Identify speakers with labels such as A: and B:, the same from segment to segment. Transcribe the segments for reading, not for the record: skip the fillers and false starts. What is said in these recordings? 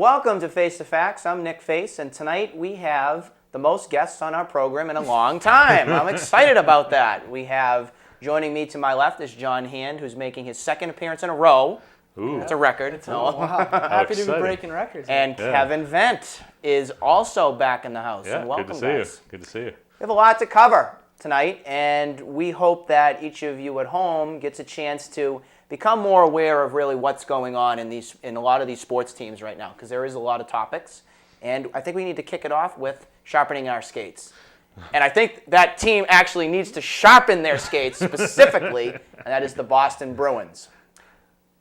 A: Welcome to Face to Facts. I'm Nick Face, and tonight we have the most guests on our program in a long time. I'm excited about that. We have, joining me to my left is John Hand, who's making his second appearance in a row.
B: Ooh.
A: It's a record.
C: Wow. Happy to be breaking records.
A: And Kevin Vent is also back in the house.
B: Yeah,
A: and welcome,
B: good to see
A: guys.
B: you. Good to see you.
A: We have a lot to cover tonight, and we hope that each of you at home gets a chance to become more aware of really what's going on in a lot of these sports teams right now, because there is a lot of topics. And I think we need to kick it off with sharpening our skates. And I think that team actually needs to sharpen their skates specifically, and that is the Boston Bruins.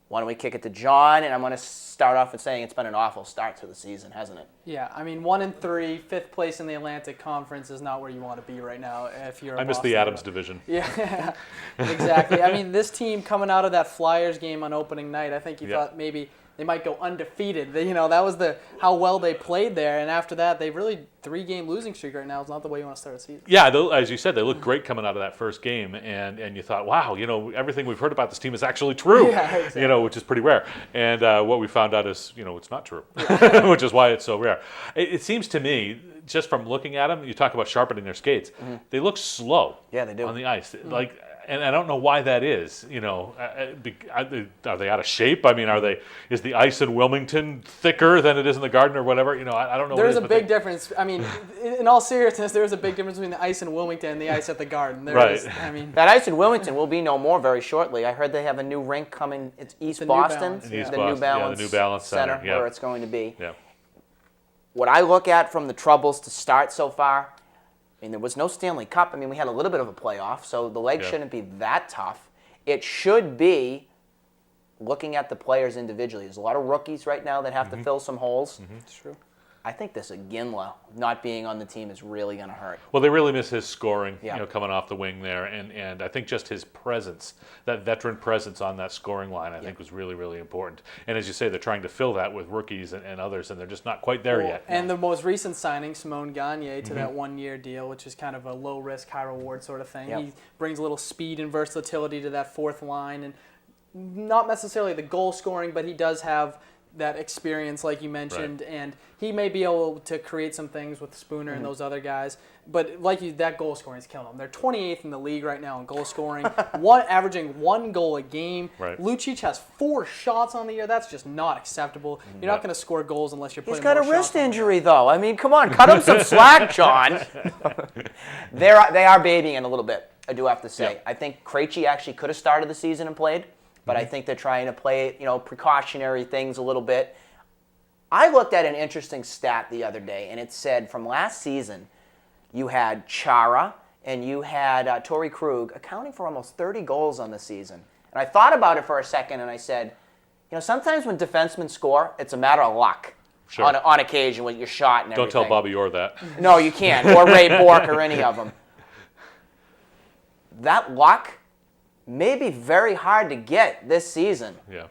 A: Why don't we kick it to John, and I'm going to start off with saying it's been an awful start to the season, hasn't it?
C: Yeah, I mean, 1-3, fifth place in the Atlantic Conference is not where you want to be right now if you're.
B: I miss the Adams division.
C: Yeah, exactly. I mean, this team coming out of that Flyers game on opening night, I think you thought maybe they might go undefeated. That was how well they played there, and after that, they really 3-game losing streak right now. It's not the way you want to start a season.
B: Yeah, as you said, they looked great coming out of that first game, and you thought, wow, everything we've heard about this team is actually true.
C: Yeah, exactly.
B: Which is pretty rare. And what we found out is, it's not true, which is why it's so rare. It seems to me, just from looking at them, you talk about sharpening their skates, they look slow.
A: Yeah, they do.
B: On the ice. And I don't know why that is. Are they out of shape? I mean, is the ice in Wilmington thicker than it is in the Garden or whatever? I don't know.
C: There's a big difference. I mean, in all seriousness, there's a big difference between the ice in Wilmington and the ice at the Garden.
A: That ice in Wilmington will be no more very shortly. I heard they have a new rink coming. It's East Boston,
C: the
A: New Balance Center, where it's going to be.
B: Yeah.
A: What I look at from the troubles to start so far, I mean, there was no Stanley Cup. I mean, we had a little bit of a playoff, so the legs shouldn't be that tough. It should be looking at the players individually. There's a lot of rookies right now that have to fill some holes.
C: It's true.
A: I think this Iginla not being on the team is really going to hurt.
B: Well, they really miss his scoring,
A: Yeah.
B: Coming off the wing there, and I think just his presence, that veteran presence on that scoring line, I think was really, really important. And as you say, they're trying to fill that with rookies and others, and they're just not quite there yet.
C: And the most recent signing, Simone Gagne, to that 1-year deal, which is kind of a low-risk, high-reward sort of thing.
A: Yep.
C: He brings a little speed and versatility to that fourth line, and not necessarily the goal scoring, but he does have that experience, like you mentioned, and he may be able to create some things with Spooner and those other guys. But that goal scoring is killing them. They're 28th in the league right now in goal scoring, averaging 1 goal a game.
B: Right.
C: Lucic has 4 shots on the year. That's just not acceptable. You're not going to score goals unless you're putting
A: He's got a
C: more
A: wrist
C: shots on
A: injury, though. I mean, come on, cut him some slack, John. They are babying it a little bit, I do have to say.
B: Yeah.
A: I think Krejci actually could have started the season and played, but I think they're trying to play, precautionary things a little bit. I looked at an interesting stat the other day, and it said from last season, you had Chara and you had Torrey Krug accounting for almost 30 goals on the season. And I thought about it for a second, and I said, sometimes when defensemen score, it's a matter of luck.
B: Sure.
A: On occasion with your shot and everything.
B: Don't tell Bobby Orr that.
A: No, you can't. Or Ray Bork or any of them. That luck may be very hard to get this season.
B: Yeah.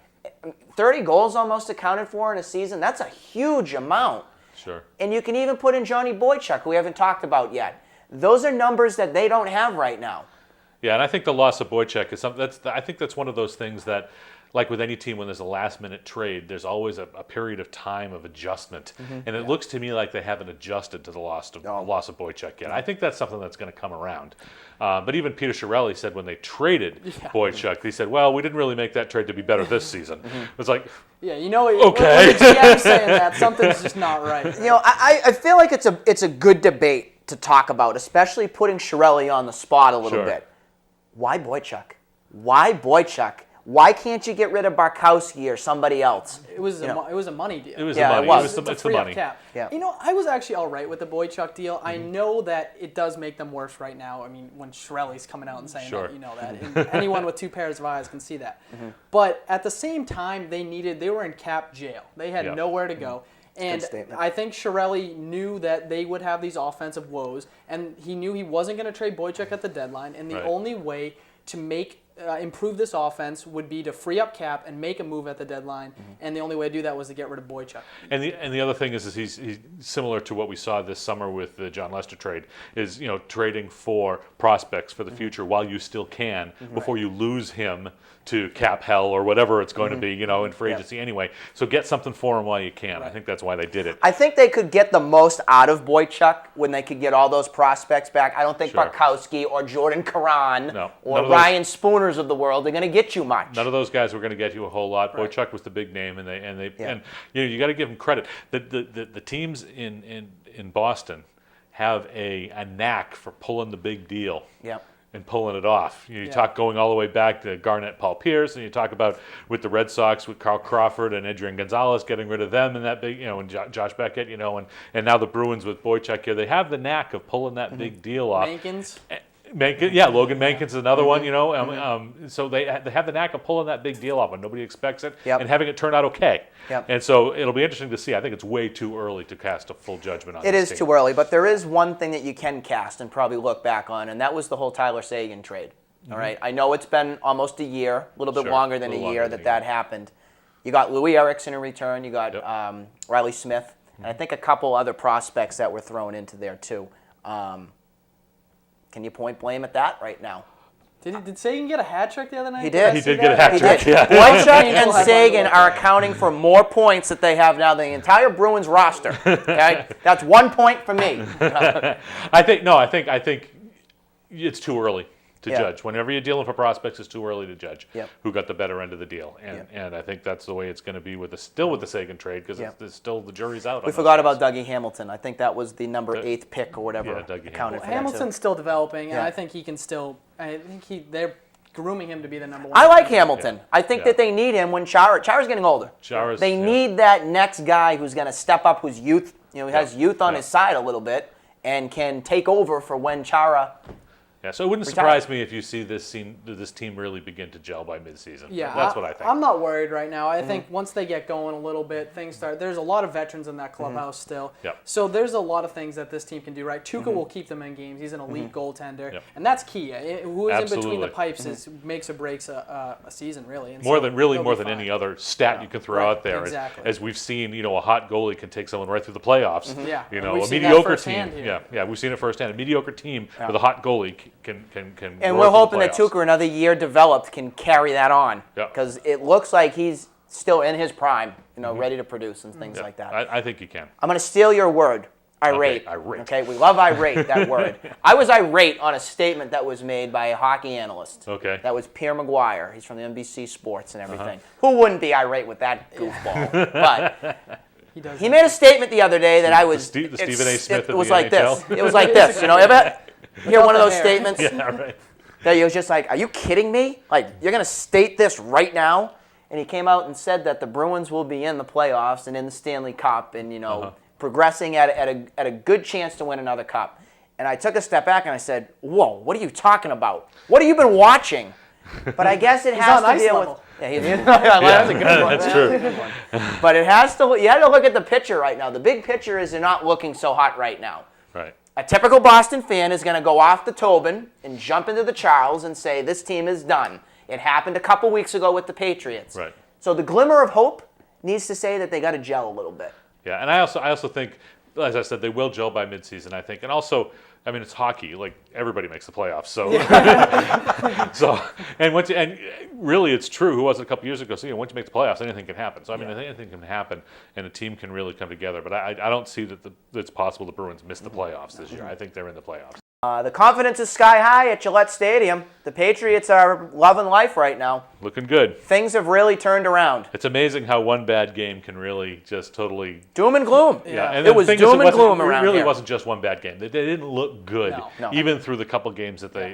A: 30 goals almost accounted for in a season, that's a huge amount.
B: Sure.
A: And you can even put in Johnny Boychuk, who we haven't talked about yet. Those are numbers that they don't have right now.
B: Yeah, and I think the loss of Boychuk is something I think that's one of those things that, like with any team, when there's a last-minute trade, there's always a period of time of adjustment, and it looks to me like they haven't adjusted to the loss of Boychuk yet. I think that's something that's going to come around. But even Peter Chiarelli said when they traded Boychuk, he said, "Well, we didn't really make that trade to be better this season." It's like,
C: Yeah,
B: okay,
C: when the GM's saying that, something's just not right.
A: I feel like it's a good debate to talk about, especially putting Chiarelli on the spot a little bit. Why Boychuk? Why Boychuk? Why can't you get rid of Barkowski or somebody else?
C: It was a money deal.
B: It was
A: Yeah,
B: the money.
A: it was.
B: It's the money.
C: Cap.
A: Yeah.
C: I was actually all right with the Boychuk deal. I know that it does make them worse right now. I mean, when Chiarelli's coming out and saying that, you know that. And anyone with 2 pairs of eyes can see that. But at the same time, they were in cap jail. They had nowhere to go. And I think Chiarelli knew that they would have these offensive woes, and he knew he wasn't going to trade Boychuk at the deadline, and the only way to make improve this offense would be to free up cap and make a move at the deadline, and the only way to do that was to get rid of Boychuk.
B: And the other thing is he's similar to what we saw this summer with the John Lester trade, is trading for prospects for the future while you still can before you lose him to cap hell or whatever it's going to be, in free agency anyway. So get something for him while you can. I think that's why they did it.
A: I think they could get the most out of Boychuk when they could get all those prospects back. I don't think Barkowski or Jordan Karan or Ryan Spooners of the world are going to get you much.
B: None of those guys were going to get you a whole lot. Boychuk was the big name, and you got to give them credit. The teams in Boston have a knack for pulling the big deal.
A: Yep.
B: And pulling it off. You talk going all the way back to Garnett, Paul Pierce, and you talk about with the Red Sox with Carl Crawford and Adrian Gonzalez getting rid of them and that big, and Josh Beckett, and now the Bruins with Boychuk here. They have the knack of pulling that big deal off. Logan Mankins is another one, so they have the knack of pulling that big deal off when nobody expects it and having it turn out okay.
A: Yep.
B: And so it'll be interesting to see. I think it's way too early to cast a full judgment on
A: it. It
B: this
A: is
B: team.
A: too early, but there is one thing that you can cast and probably look back on, and that was the whole Tyler Seguin trade. All right, I know it's been almost a year, a little bit longer than a year that happened. You got Louis Erickson in return. You got Riley Smith, and I think a couple other prospects that were thrown into there too. Can you point blame at that right now?
C: Did Sagan get a hat trick the other night?
A: He did.
B: He did get a hat trick. Yeah.
A: Boychuk and Sagan are accounting for more points that they have now than the entire Bruins roster. Okay, that's 1 point for me.
B: I think it's too early to judge. Whenever you're dealing for prospects, it's too early to judge who got the better end of the deal. And I think that's the way it's going to be with the Sagan trade, because it's still the jury's out.
A: We forgot about Dougie Hamilton. I think that was the number 8th pick or whatever. Accounted for
C: Hamilton's still developing, and I think he can still. They're grooming him to be the number 1.
A: I like Hamilton. I think that they need him when Chara's getting older. They need that next guy who's going to step up, who's youth. Has youth on his side a little bit and can take over for when Chara.
B: Yeah, so it wouldn't surprise me if you see this team really begin to gel by midseason.
C: Yeah,
B: that's what I think.
C: I'm not worried right now. I think once they get going a little bit, things start. There's a lot of veterans in that clubhouse still.
B: Yep.
C: So there's a lot of things that this team can do right. Tuca will keep them in games. He's an elite goaltender, and that's key. Who is in between the pipes makes or breaks a season, really. And
B: more than any other stat you can throw out there.
C: Exactly.
B: As we've seen, a hot goalie can take someone right through the playoffs.
C: Yeah.
B: A mediocre team. Yeah, we've seen it firsthand. A mediocre team with a hot goalie can.
A: And we're hoping that Tuukka, another year developed, can carry that on. Because it looks like he's still in his prime, ready to produce and things like that.
B: I think he can.
A: I'm going to steal your word, irate. Okay, we love irate, that word. I was irate on a statement that was made by a hockey analyst.
B: Okay.
A: That was Pierre Maguire. He's from the NBC Sports and everything. Who wouldn't be irate with that goofball? But he made a statement the other day that I was...
B: The Stephen A. Smith
A: it was like this. It was like this. Ever hear one of those statements?
B: Yeah, right.
A: That he was just like, are you kidding me? Like, you're going to state this right now? And he came out and said that the Bruins will be in the playoffs and in the Stanley Cup and, progressing at a good chance to win another cup. And I took a step back and I said, whoa, what are you talking about? What have you been watching? But I guess it has to deal with... Yeah, that's a good one.
B: That's true.
A: But it has to... You had to look at the picture right now. The big picture is they're not looking so hot right now.
B: Right.
A: A typical Boston fan is going to go off the Tobin and jump into the Charles and say, this team is done. It happened a couple weeks ago with the Patriots.
B: Right.
A: So the glimmer of hope needs to say that they got to gel a little bit.
B: Yeah, and I also think, as I said, they will gel by midseason, I think. And also, I mean, it's hockey. Like, everybody makes the playoffs. So, and really, it's true. Who was it a couple years ago? So, once you make the playoffs, anything can happen. So, I mean, anything can happen, and a team can really come together. But I don't see that it's possible the Bruins miss the playoffs this year. I think they're in the playoffs.
A: The confidence is sky high at Gillette Stadium. The Patriots are loving life right now.
B: Looking good.
A: Things have really turned around.
B: It's amazing how one bad game can really just totally...
A: Doom and gloom.
B: Yeah, and
A: it was doom and gloom around here.
B: It really wasn't just one bad game. They didn't look good,
A: No.
B: even through the couple games that they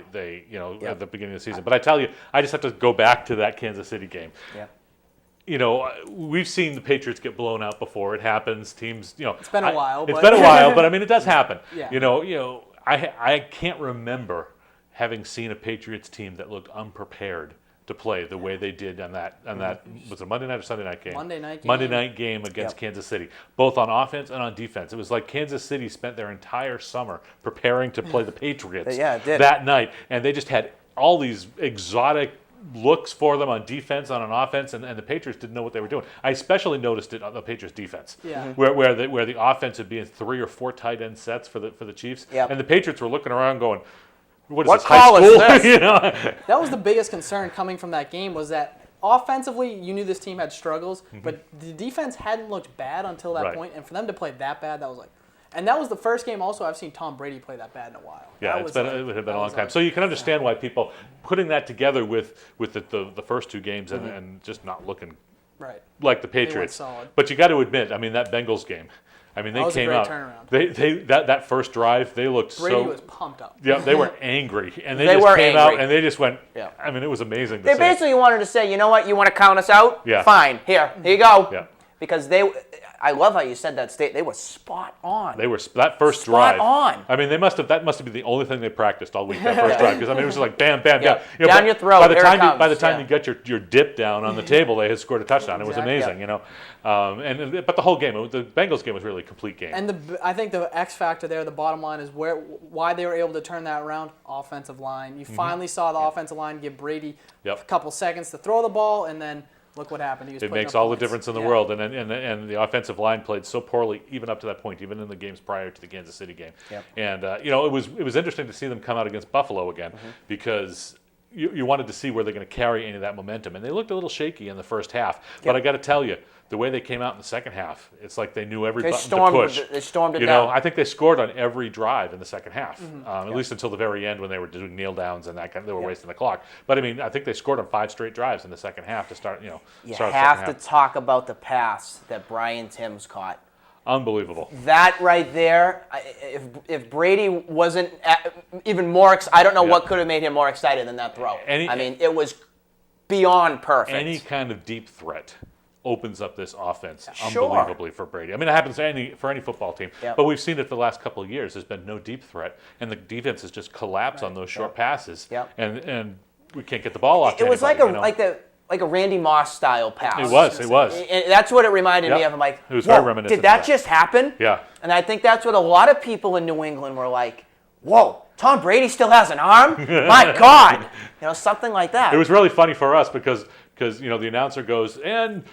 B: at the beginning of the season. But I tell you, I just have to go back to that Kansas City game.
A: Yeah.
B: We've seen the Patriots get blown out before. It happens. Teams,
C: It's been a while.
B: It's been a while, but I mean, it does happen.
C: Yeah.
B: I can't remember having seen a Patriots team that looked unprepared to play the way they did on that was it a Monday night or Sunday night game? Monday night game against Kansas City, both on offense and on defense. It was like Kansas City spent their entire summer preparing to play the Patriots
A: it did.
B: that night, and they just had all these exotic looks for them on defense, on offense, and the Patriots didn't know what they were doing. I especially noticed it on the Patriots defense, where the offense would be in 3 or 4 tight end sets for the Chiefs, and the Patriots were looking around going, what is this, high
A: call
B: school?
A: is this?
B: You know?
C: That was the biggest concern coming from that game, was that offensively, you knew this team had struggles, but the defense hadn't looked bad until that point, and for them to play that bad, that was like, and that was the first game also I've seen Tom Brady play that bad in a while.
B: Yeah, it had been a long time. So you can understand why people putting that together with the first 2 games and just not looking like the Patriots.
C: Solid.
B: But you got to admit, I mean, that Bengals game, I mean, they came out. That first drive, they looked
C: Brady was pumped up.
B: Yeah, they were angry, and they
A: They
B: just
A: were
B: came
A: angry.
B: out and they just went. Yeah. I mean, it was amazing.
A: They basically wanted to say, you know what, you want to count us out?
B: Yeah.
A: Fine, here you go.
B: Yeah.
A: Because I love how you said that state. They were spot on.
B: They were that first
A: Spot
B: drive.
A: on.
B: I mean, that must have been the only thing they practiced all week. That first drive, because I mean, it was just like bam, bam,
A: Yeah.
B: bam. You know,
A: Down your throat,
B: By the
A: here it
B: time
A: comes.
B: you got your dip down on the table, they had scored a touchdown. It was amazing, you know. But the whole game, the Bengals game was really a complete game.
C: And I think the X factor there, the bottom line, is why they were able to turn that around. Offensive line. You finally saw the offensive line give Brady a couple seconds to throw the ball, and then look what happened.
B: It makes all the difference in the world. And the offensive line played so poorly even up to that point, even in the games prior to the Kansas City game. Yep. And it was interesting to see them come out against Buffalo again because you wanted to see where they're going to carry any of that momentum. And they looked a little shaky in the first half. But I got to tell you, the way they came out in the second half, it's like they knew every button to push.
A: They stormed it
B: you
A: down.
B: know, I think they scored on every drive in the second half, at least until the very end when they were doing kneel downs and that kind of, they were wasting the clock. But I mean, I think they scored on 5 straight drives in the second half to start.
A: You
B: start
A: have to talk about the pass that Brian Timms caught.
B: Unbelievable.
A: That right there, if Brady wasn't even more I don't know what could have made him more excited than that throw. I mean, it was beyond perfect.
B: Any kind of deep threat opens up this offense unbelievably for Brady. I mean, it happens for any football team. But we've seen it for the last couple of years. There's been no deep threat, and the defense has just collapsed on those short passes. And we can't get the ball off.
A: It was like a Randy Moss style pass.
B: It was.
A: And that's what it reminded me of. I'm like,
B: it was very reminiscent.
A: Did that just happen?
B: Yeah.
A: And I think that's what a lot of people in New England were like, whoa, Tom Brady still has an arm? My God. Something like that.
B: It was really funny for us because the announcer goes, and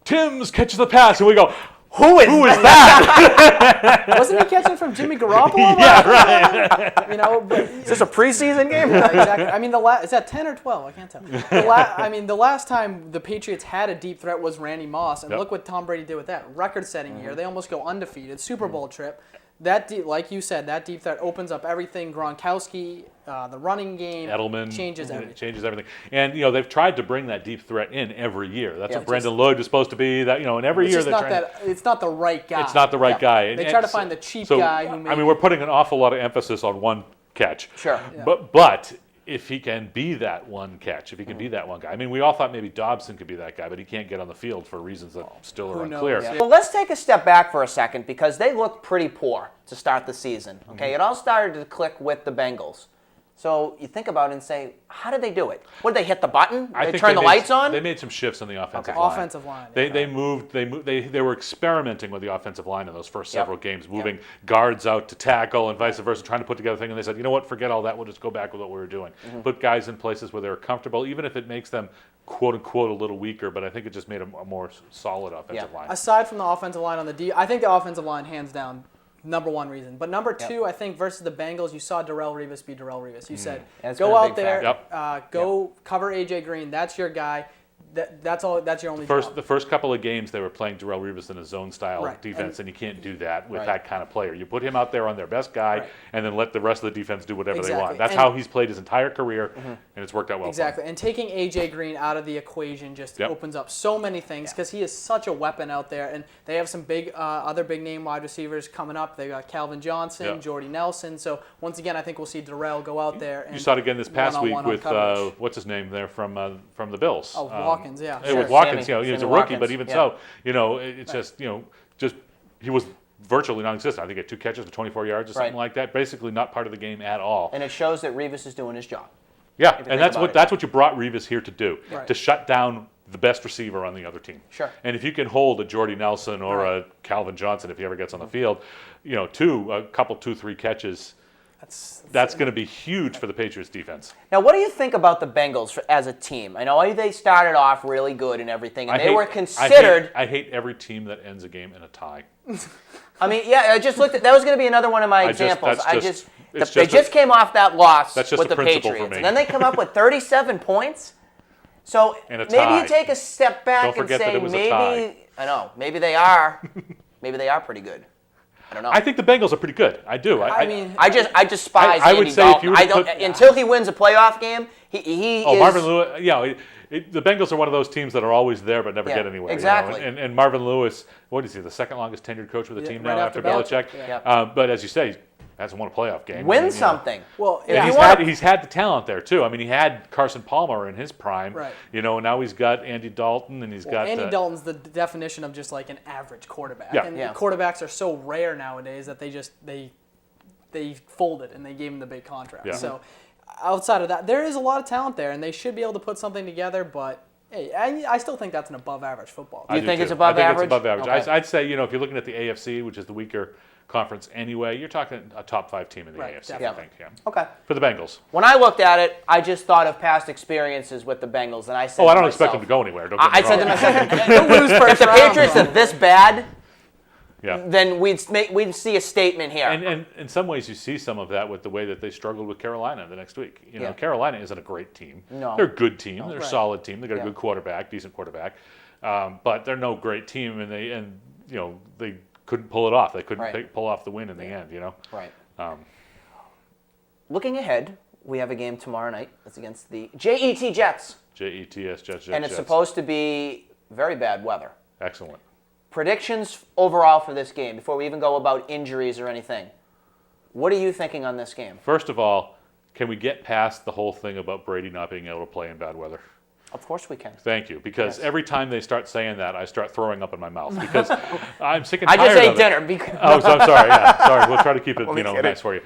B: Timms catches the pass, and we go, Who is that?
C: Wasn't he catching from Jimmy Garoppolo?
B: Yeah, right.
A: Is this a preseason game?
C: Yeah, exactly. I mean, is that 10 or 12? I can't tell. The last time the Patriots had a deep threat was Randy Moss, and look what Tom Brady did with that. Record-setting year. They almost go undefeated. Super Bowl trip. Like you said, that deep threat opens up everything. Gronkowski, the running game,
B: Edelman
C: changes everything.
B: It changes everything. And they've tried to bring that deep threat in every year. That's what Brendan Lloyd was supposed to be. That and every year they're trying.
C: It's not the right guy.
B: It's not the right guy.
C: They try to find the cheap guy who.
B: I mean, we're putting an awful lot of emphasis on one catch.
A: Sure.
C: Yeah.
B: But if he can be that one catch, if he can be that one guy. I mean, we all thought maybe Dobson could be that guy, but he can't get on the field for reasons that still are unclear.
A: Yeah. Well, let's take a step back for a second because they looked pretty poor to start the season. Okay, It all started to click with the Bengals. So you think about it and say, how did they do it? What, did they hit the button? Did they turn the lights on?
B: They made some shifts on the offensive line.
C: Offensive line.
B: They moved. They were experimenting with the offensive line in those first several games, moving guards out to tackle and vice versa, trying to put together things. And they said, you know what, forget all that. We'll just go back with what we were doing. Put guys in places where they were comfortable, even if it makes them quote unquote a little weaker. But I think it just made a more solid offensive line.
C: Aside from the offensive line on the D, I think the offensive line hands down. Number one reason. But number two, I think versus the Bengals, you saw Darrelle Revis be Darrelle Revis. You said, go out there, cover A.J. Green. That's your guy. That's all. That's your only job.
B: The first couple of games, they were playing Darrelle Revis in a zone-style defense, and you can't do that with that kind of player. You put him out there on their best guy, and then let the rest of the defense do whatever they want. That's how he's played his entire career, and it's worked out well for him.
C: And taking A.J. Green out of the equation just opens up so many things because he is such a weapon out there, and they have some big other big-name wide receivers coming up. They got Calvin Johnson, Jordy Nelson. So once again, I think we'll see Darrelle go out there. And
B: you saw it again this past week with what's his name there from the Bills.
C: Oh, Watkins,
B: With Watkins, he was a rookie, but even so, it's just he was virtually non-existent. I think he had 2 catches for 24 yards or something like that. Basically, not part of the game at all.
A: And it shows that Revis is doing his job.
B: Yeah, and that's what you brought Revis here to do, to shut down the best receiver on the other team.
A: Sure.
B: And if you can hold a Jordy Nelson or a Calvin Johnson, if he ever gets on the field, 2, 3 catches. That's going to be huge for the Patriots defense.
A: Now, what do you think about the Bengals as a team? I know they started off really good and everything, and they were considered.
B: I hate every team that ends a game in a tie.
A: I mean, yeah, I just looked at that was going to be another one of my examples. They just came off that loss with the Patriots, and then they come up with 37 points. So maybe you take a step back and say maybe they are pretty good. I don't know.
B: I think the Bengals are pretty good. I do.
A: I despise
B: I would
A: Andy
B: say
A: Dalton.
B: if you were to
A: Until he wins a playoff game, he is.
B: Marvin Lewis. Yeah, the Bengals are one of those teams that are always there but never get anywhere.
A: Exactly.
B: And Marvin Lewis, what is he? The second longest tenured coach with the team now after Belichick.
A: Yeah.
B: But as you say, hasn't won a playoff game.
A: Win something.
C: Well,
B: he's had the talent there too. I mean, he had Carson Palmer in his prime.
C: Right.
B: Now he's got Andy Dalton, and he's got.
C: Andy Dalton's the definition of just like an average quarterback.
B: Yeah.
C: And quarterbacks are so rare nowadays that they folded and they gave him the big contract.
B: Yeah.
C: So outside of that, there is a lot of talent there, and they should be able to put something together. But hey, I still think that's an above-average football team.
A: You think it's above average?
B: It's above average.
A: Okay.
B: I'd say if you're looking at the AFC, which is the weaker conference anyway, you're talking a top 5 team in the AFC.
C: Definitely.
B: I think. Yeah.
A: Okay.
B: For the Bengals.
A: When I looked at it, I just thought of past experiences with the Bengals, and I said,
B: I don't expect them to go anywhere.
A: I said to myself,
C: They'll lose first
A: if the
C: round.
A: Patriots are this bad,
B: Yeah.
A: then we'd see a statement here.
B: And in some ways, you see some of that with the way that they struggled with Carolina the next week. Carolina isn't a great team.
A: No.
B: They're a good team. They're a
C: Right.
B: solid team. They got a good quarterback, decent quarterback, but they're no great team. And they couldn't pull it off. They couldn't pull off the win in the end.
A: Right. Looking ahead, we have a game tomorrow night. It's against the JET Jets.
B: Jets.
A: And it's supposed to be very bad weather.
B: Excellent.
A: Predictions overall for this game, before we even go about injuries or anything. What are you thinking on this game?
B: First of all, can we get past the whole thing about Brady not being able to play in bad weather?
A: Of course we can.
B: Thank you, because
A: Yes.
B: every time they start saying that, I start throwing up in my mouth because I'm sick and
A: I
B: tired
A: just ate
B: of it.
A: dinner. Because
B: Oh, so I'm sorry. Yeah, sorry. We'll try to keep it,
A: Only kidding.
B: nice for you.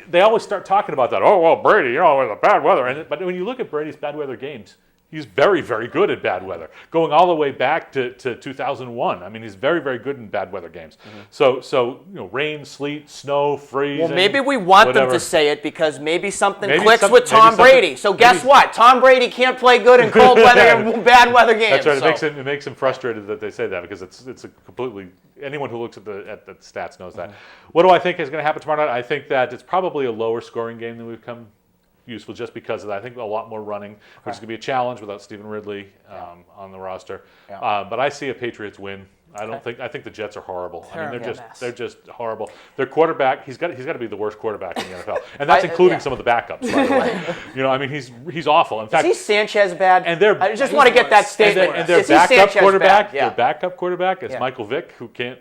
B: They always start talking about that. Oh, well, Brady, with the bad weather. But when you look at Brady's bad weather games, he's very, very good at bad weather. Going all the way back to 2001. I mean, he's very, very good in bad weather games.
A: Mm-hmm.
B: So rain, sleet, snow, freezing.
A: Well, maybe we want
B: whatever.
A: them to say it because maybe something
B: Maybe
A: clicks
B: some-
A: with
B: maybe
A: Tom
B: something-
A: Brady. So guess
B: maybe-
A: what? Tom Brady can't play good in cold weather and bad weather games.
B: That's right.
A: So.
B: It makes him frustrated that they say that because it's a completely anyone who looks at the stats knows that. What do I think is going to happen tomorrow night? I think that it's probably a lower scoring game than we've come useful just because of that. I think a lot more running, which is going to be a challenge without Stephen Ridley on the roster.
A: Yeah.
B: But I see a Patriots win. I think the Jets are horrible. I mean,
C: Terrible.
B: they're just horrible. Their quarterback, he's got to be the worst quarterback in the NFL, and that's including some of the backups. By the way, I mean he's awful. In fact,
A: Is he Sanchez bad?
B: And they're-
A: I just want to get that statement.
B: and their
A: Is he
B: backup
A: Sanchez
B: quarterback,
A: bad? Yeah.
B: their backup quarterback is
A: Yeah.
B: Michael Vick, who can't.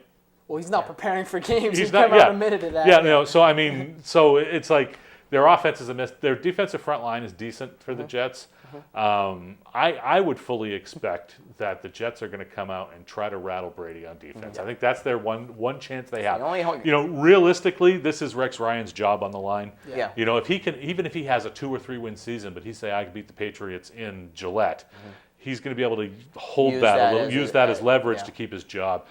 C: Well, he's not preparing for games.
B: He's
C: He's
B: not.
C: come out
B: Yeah,
C: admitted to that.
B: yeah. No. So I mean, so it's like their offense is a miss. Their defensive front line is decent for the Jets. I would fully expect that the Jets are going to come out and try to rattle Brady on defense. I think that's their one chance they have.
A: the only hope.
B: Realistically, this is Rex Ryan's job on the line.
A: Yeah.
B: If he can, even if he has a 2 or 3 win season, but he say I can beat the Patriots in Gillette, he's going to be able to hold
A: Use
B: that
A: that
B: a little,
A: as
B: use
A: a-
B: that as leverage
A: yeah.
B: to keep his job.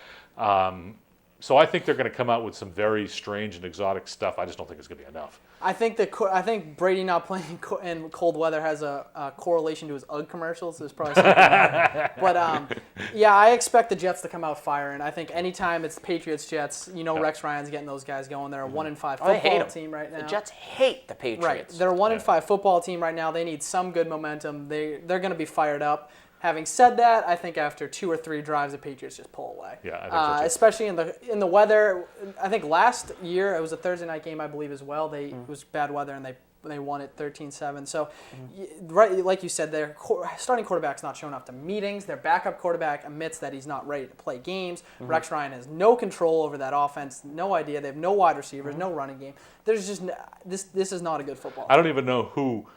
B: So I think they're going to come out with some very strange and exotic stuff. I just don't think it's going to be enough.
C: I think Brady not playing in cold weather has a correlation to his UGG commercials. There's probably something there. But I expect the Jets to come out firing. I think anytime it's Patriots Jets, Rex Ryan's getting those guys going. They're a 1-5
A: Oh, they hate
C: football
A: 'em.
C: team right now.
A: The Jets hate the Patriots.
C: Right, they're a 1-5 football team right now. They need some good momentum. They're going to be fired up. Having said that, I think after 2 or 3 drives, the Patriots just pull away.
B: Yeah, I think so too.
C: Especially in the weather. I think last year it was a Thursday night game, I believe, as well. It was bad weather and they won it 13-7. So, right, like you said, their starting quarterback's not showing up to meetings. Their backup quarterback admits that he's not ready to play games. Rex Ryan has no control over that offense. No idea. They have no wide receivers, no running game. There's just this is not a good football.
B: I don't even know who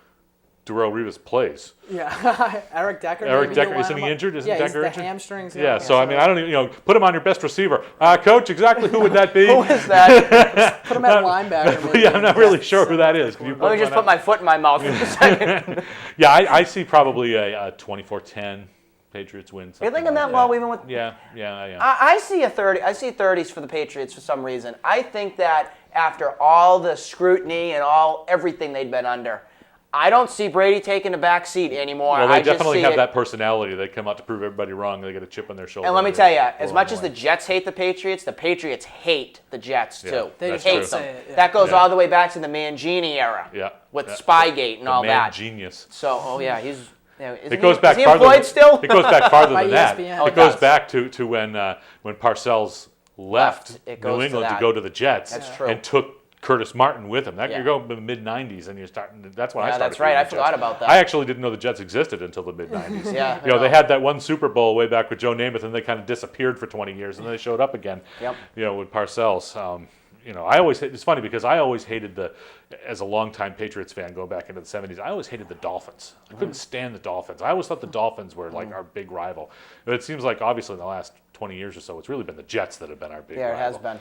B: Darrelle Revis plays.
C: Yeah, Eric Decker.
B: Eric
C: maybe
B: Decker,
C: he'll
B: isn't
C: line
B: he
C: him up.
B: injured? Isn't
C: yeah,
B: Decker
C: he's
B: injured?
C: the hamstrings.
B: Yeah, so I mean, I don't even, put him on your best receiver. Coach, exactly who would that be?
A: Who is that?
C: Put him at linebacker. Maybe.
B: Yeah, I'm not really sure who that is. Can you
A: Let me just put my foot in my mouth for a second.
B: Yeah, I see probably a 24-10 Patriots win.
A: You're thinking that low even with...
B: Yeah, I am.
A: I see a 30. I see 30s for the Patriots for some reason. I think that after all the scrutiny and everything they'd been under. I don't see Brady taking the back seat anymore.
B: Well, they
A: I just
B: definitely
A: see
B: have
A: it.
B: that personality. They come out to prove everybody wrong. They get a chip on their shoulder.
A: And let me tell you, as much as the Jets hate the Patriots hate the Jets too.
B: Yeah,
C: They
B: that's
C: just
B: true.
C: don't say it. Yeah.
A: That goes
B: Yeah.
A: all the way back to the Mangini era.
B: Yeah.
A: With
B: Yeah.
A: Spygate and
B: The
A: all
B: man
A: that.
B: genius.
A: So, he's.
B: It goes back
A: is he
B: farther.
A: employed still?
B: It goes back farther
C: By
B: than that.
C: ESPN. Oh,
B: It
A: it
B: goes
A: does.
B: back to when Parcells left
A: It goes
B: New
A: to
B: England to
A: that.
B: go to the Jets.
A: That's true.
B: And took Curtis Martin with him.
A: Yeah.
B: You're going to the mid '90s, and you're starting. That's when I
A: Yeah,
B: started.
A: that's right.
B: reading
A: I
B: the
A: forgot
B: Jets.
A: about that.
B: I actually didn't know the Jets existed until the mid '90s.
A: Yeah,
B: You know,
A: I
B: they
A: know.
B: had that one Super Bowl way back with Joe Namath, and they kind of disappeared for 20 years, and then they showed up again.
A: Yep.
B: You know, with Parcells. You know, it's funny because I always hated as a longtime Patriots fan going back into the 70s, I always hated the Dolphins. I couldn't stand the Dolphins. I always thought the Dolphins were like our big rival. But it seems like obviously in the last 20 years or so, it's really been the Jets that have been our big rival.
A: Yeah, it has been.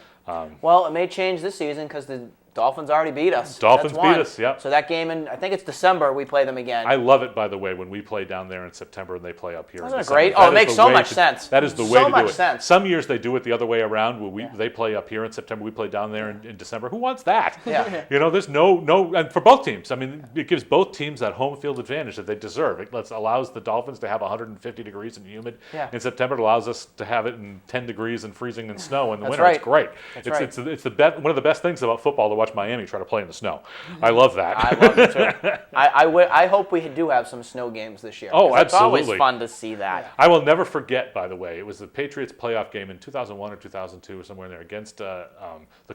A: Well, it may change this season because the Dolphins already beat us.
B: Dolphins
A: That's one.
B: beat us, yep.
A: So that game I think it's December, we play them again.
B: I love it, by the way, when we play down there in September and they play up here in
A: Wasn't it
B: December.
A: great?
B: That
A: Oh, it
B: is
A: makes
B: the
A: so
B: way
A: much
B: to-
A: sense.
B: That is the
A: So
B: way to
A: much
B: do it.
A: sense.
B: Some years they do it the other way around, where they play up here in September, we play down there in December. Who wants that?
A: Yeah.
B: You know, there's no, and for both teams. I mean, it gives both teams that home field advantage that they deserve. It allows the Dolphins to have 150 degrees and humid
A: Yeah.
B: in September. It allows us to have it in 10 degrees and freezing and snow in the
A: That's
B: winter.
A: right.
B: It's great.
A: That's
B: it's
A: right.
B: it's the best, one of the best things about football to watch Miami try to play in the snow. I love that.
A: I love it too. I hope we do have some snow games this year.
B: Oh,
A: 'cause It's always
B: absolutely.
A: fun to see that.
B: I will never forget, by the way, it was the Patriots playoff game in 2001 or 2002 or somewhere in there against the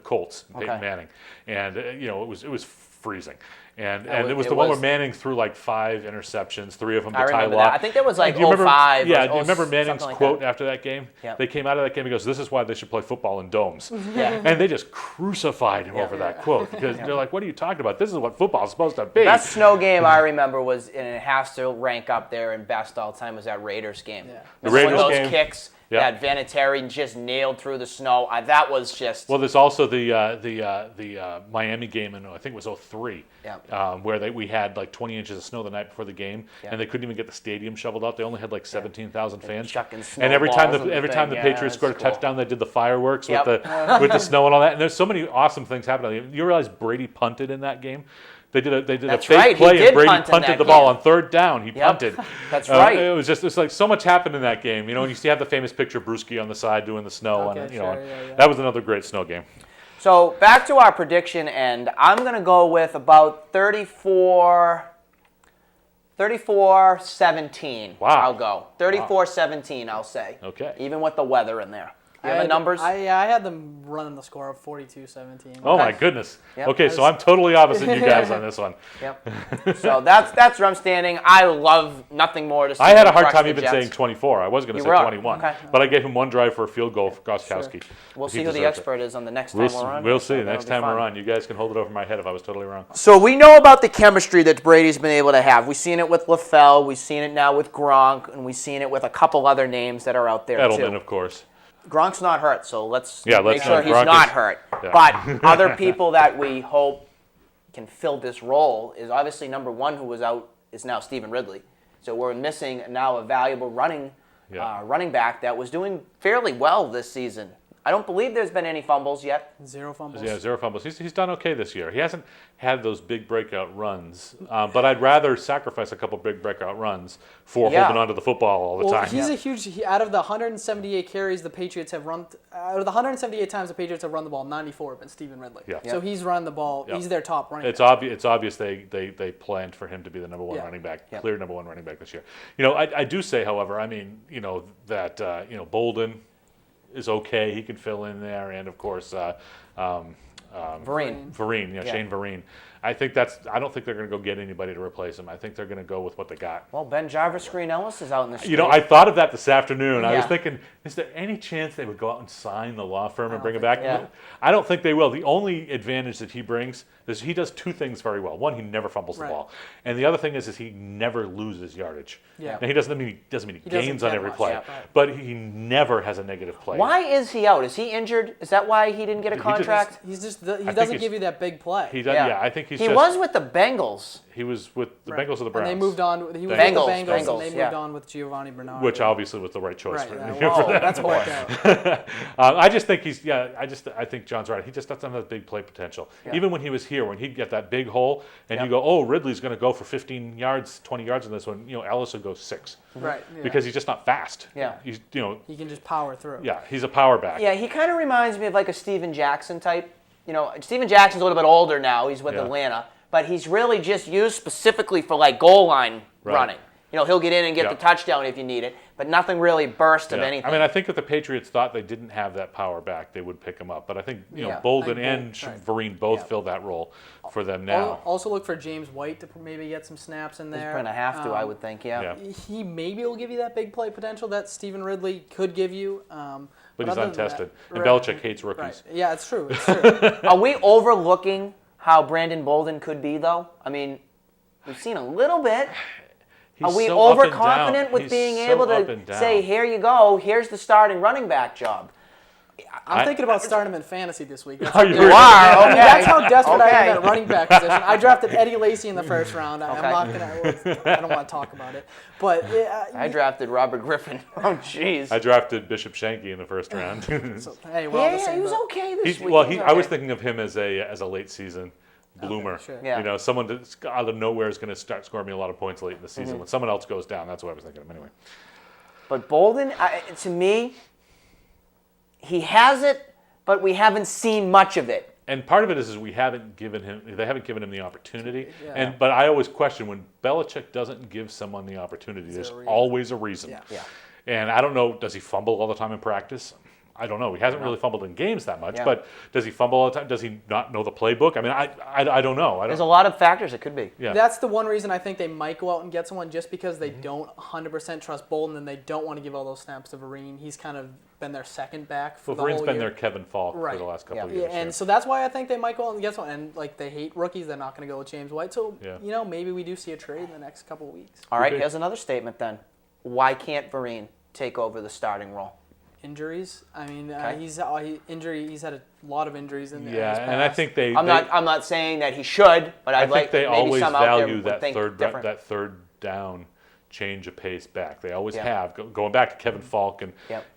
B: Colts, Peyton
A: Okay.
B: Manning, and it was freezing, and
A: was-
B: it was
A: it
B: the one where
A: was.
B: Manning threw like 5 interceptions, 3 of them to
A: I
B: Ty
A: remember
B: Law.
A: that. I think that was like
B: Do you remember,
A: 05 or
B: Yeah, do you remember
A: 0
B: Manning's
A: something like
B: quote
A: that.
B: after that game?
A: Yep.
B: They came out of that game. He goes, "This is why they should play football in domes,"
A: Yeah.
B: and they just crucified him over that quote because they're like, "What are you talking about? This is what football is supposed to be."
A: Best snow game I remember was, and it has to rank up there in best all time, was that Raiders game.
C: Yeah.
B: The
A: One of
B: Raiders
A: those
B: game.
A: kicks
B: Yeah.
A: that Vinatieri just nailed through the snow. That was just.
B: Well, there's also the Miami game in I think it was 03,
A: Yeah.
B: where we had like 20 inches of snow the night before the game,
A: Yeah.
B: and they couldn't even get the stadium shoveled out. They only had like 17,000 fans.
A: chucking
B: And every time
A: snowballs
B: the
A: and
B: every time the
A: thing. Yeah,
B: Patriots
A: that's
B: scored a
A: cool.
B: touchdown, they did the fireworks
A: Yep.
B: with the snow and all that. And there's so many awesome things happening. You realize Brady punted in that game? They did a
A: That's
B: fake
A: right, he
B: play
A: did
B: and Brady
A: punt in
B: punted
A: that
B: the ball
A: game.
B: on 3rd down. He punted.
A: That's right.
B: It's like so much happened in that game. You know, and you see have the famous picture of Brewski on the side doing the snow,
C: Okay,
B: and
C: sure, yeah.
B: that was another great snow game.
A: So back to our prediction end. I'm going to go with about 34-17.
B: Wow.
A: I'll go. 34-17, I'll say.
B: Okay.
A: Even with the weather in there. You have the numbers?
C: I had them running the score of 42-17.
B: Oh my goodness.
A: Yep.
B: Okay, so I'm totally opposite you guys on this one.
A: Yep. So that's where I'm standing. I love nothing more to see
B: I had a
A: them
B: hard
A: crush
B: time
A: the
B: even
A: Jets.
B: saying 24. I was going to
A: You
B: say
A: were?
B: 21,
A: Okay.
B: but I gave him one drive for a field goal for Goskowski.
A: We'll
B: He
A: see who the
B: deserved it.
A: expert is on the next time we're on.
B: We'll
A: So
B: see.
A: that'll
B: Next
A: be
B: time
A: fun.
B: we're on, you guys can hold it over my head if I was totally wrong.
A: So we know about the chemistry that Brady's been able to have. We've seen it with LaFell. We've seen it now with Gronk, and we've seen it with a couple other names that are out there
B: Edelman,
A: too.
B: of course.
A: Gronk's not hurt, so let's
B: Yeah,
A: make
B: let's
A: sure
B: not.
A: he's
B: Gronk
A: not
B: is-
A: hurt.
B: Yeah.
A: But other people that we hope can fill this role is obviously number one who was out is now Stephen Ridley. So we're missing now a valuable running back that was doing fairly well this season. I don't believe there's been any fumbles yet.
C: 0 fumbles.
B: Yeah, 0 fumbles. He's done okay this year. He hasn't had those big breakout runs, but I'd rather sacrifice a couple big breakout runs for
A: Yeah.
B: holding on to the football all the
C: Well,
B: time.
C: he's a huge. Out of the 178 carries the Patriots have run, out of the 178 times the Patriots have run the ball, 94 have been Stephen Ridley.
B: Yeah.
C: So he's run the ball.
B: Yeah.
C: He's their top running
B: It's
C: back.
B: obvious. It's obvious they planned for him to be the number one
C: Yeah.
B: running back,
A: Yeah.
B: clear number one running back this year. You know, I do say, however, I mean, you know that Bolden is okay. He can fill in there, and of course,
A: Vereen.
B: Vereen,
A: Yeah.
B: Shane Vereen. I don't think they're going to go get anybody to replace him. I think they're going to go with what they got.
A: Well, Ben Jarvis Green Ellis is out in the street.
B: You know, I thought of that this afternoon. I was
A: Yeah.
B: thinking, is there any chance they would go out and sign the law firm and bring him
C: think
B: back?
A: so. Yeah.
B: I don't think they will. The only advantage that he brings is he does two things very well. One, he never fumbles the
C: Right.
B: ball, and the other thing is he never loses yardage.
C: Yeah.
B: Now he doesn't mean he
C: doesn't
B: gains on
C: get
B: every
C: much,
B: play,
C: yeah. Right.
B: but he never has a negative play.
A: Why is he out? Is he injured? Is that why he didn't get a
B: He just-
A: contract?
C: He
B: think
C: doesn't
B: he's-
C: give you that big play.
B: He does,
A: Yeah.
B: yeah. I think
A: He was with the Bengals.
B: He was with the Bengals or the Browns.
C: And they moved on. He was
A: Bengals,
C: with the Bengals, and they moved
A: yeah.
C: on with Giovanni Bernard.
B: Which obviously was the right choice
C: Right.
B: for,
C: Yeah,
B: for that.
C: that's worked out.
B: I just think I think John's right. He just doesn't have big play potential.
A: Yeah.
B: Even when he was here, when he'd get that big hole, and
A: Yeah.
B: you go, oh, Ridley's going to go for 15 yards, 20 yards in this one. Ellis would go 6.
C: Right. Yeah.
B: Because he's just not fast.
A: Yeah.
B: He's
C: he can just power through.
B: Yeah, he's a power back.
A: Yeah, he kind of reminds me of like a Steven Jackson type. Steven Jackson's a little bit older now. He's with Atlanta. But he's really just used specifically for like goal line running. He'll get in and get the touchdown if you need it, but nothing really burst of anything.
B: I mean, I think if the Patriots thought they didn't have that power back, they would pick him up. But I think Bolden and Vereen both fill that role for them now.
C: Also look for James White to maybe get some snaps in there.
A: He's going to have to, I would think, yeah.
C: He maybe will give you that big play potential that Stephen Ridley could give you.
B: But he's untested. And
C: right.
B: Belichick hates rookies.
C: Right. Yeah, it's true. It's true.
A: Are we overlooking how Brandon Bolden could be, though? I mean, we've seen a little bit. Are we overconfident with being able to say, here you go, here's the starting running back job?
C: I'm thinking about starting him in fantasy this week.
A: You are? Okay.
C: That's how desperate I am at running back position. I drafted Eddie Lacy in the first round. I don't want to talk about it. But
A: I drafted Robert Griffin. Oh, jeez.
B: I drafted Bishop Shanky in the first round.
C: Hey,
A: he was okay this week.
B: Well, I was thinking of him as a late season bloomer.
C: Okay, sure.
A: Yeah.
B: Someone that's out of nowhere is going to start scoring me a lot of points late in the season. When someone else goes down, that's what I was thinking of anyway.
A: But Bolden, to me, he has it, but we haven't seen much of it.
B: And part of it is they haven't given him the opportunity. Yeah. But I always question when Belichick doesn't give someone the opportunity, there's always a reason.
C: Yeah.
B: And I don't know, does he fumble all the time in practice? I don't know. He hasn't really fumbled in games that much, but does he fumble all the time? Does he not know the playbook? I mean, I don't know.
A: There's a lot of factors it could be.
B: Yeah.
C: That's the one reason I think they might go out and get someone, just because they don't 100% trust Bolden and they don't want to give all those snaps to Vereen. He's kind of been their second back for the whole year.
B: Vereen's been their Kevin Falk for the last couple of years.
C: Yeah, and so that's why I think they might go out and get someone. And like, they hate rookies, they're not going to go with James White. So maybe we do see a trade in the next couple of weeks.
A: All right, here's another statement then. Why can't Vereen take over the starting role?
C: Injuries. I mean, he's had a lot of injuries in there.
B: Yeah, and I think
A: I'm not saying that he should, but I'd like
B: they
A: maybe
B: always
A: some out there
B: value
A: would think different.
B: that third down change of pace back. They always have. Going back to Kevin Falk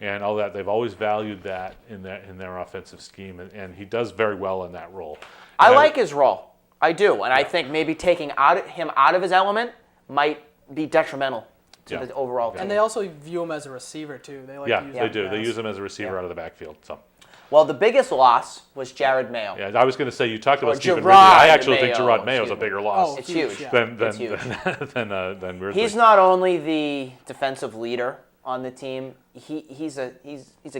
B: and all that, they've always valued that in their offensive scheme, and he does very well in that role.
A: I like his role. I do, and I think maybe taking him out of his element might be detrimental to the overall team.
C: And they also view him as a receiver too. They like to use
B: they do. They use him as a receiver out of the backfield. So.
A: Well, the biggest loss was Jared Mayo.
B: Yeah, I was going to say, you talked about Stephen
A: Gerard
B: Ridley. I actually think
A: Mayo,
B: Gerard Mayo is a bigger loss.
A: It's huge.
B: Than Ridley.
A: He's not only the defensive leader on the team. He's a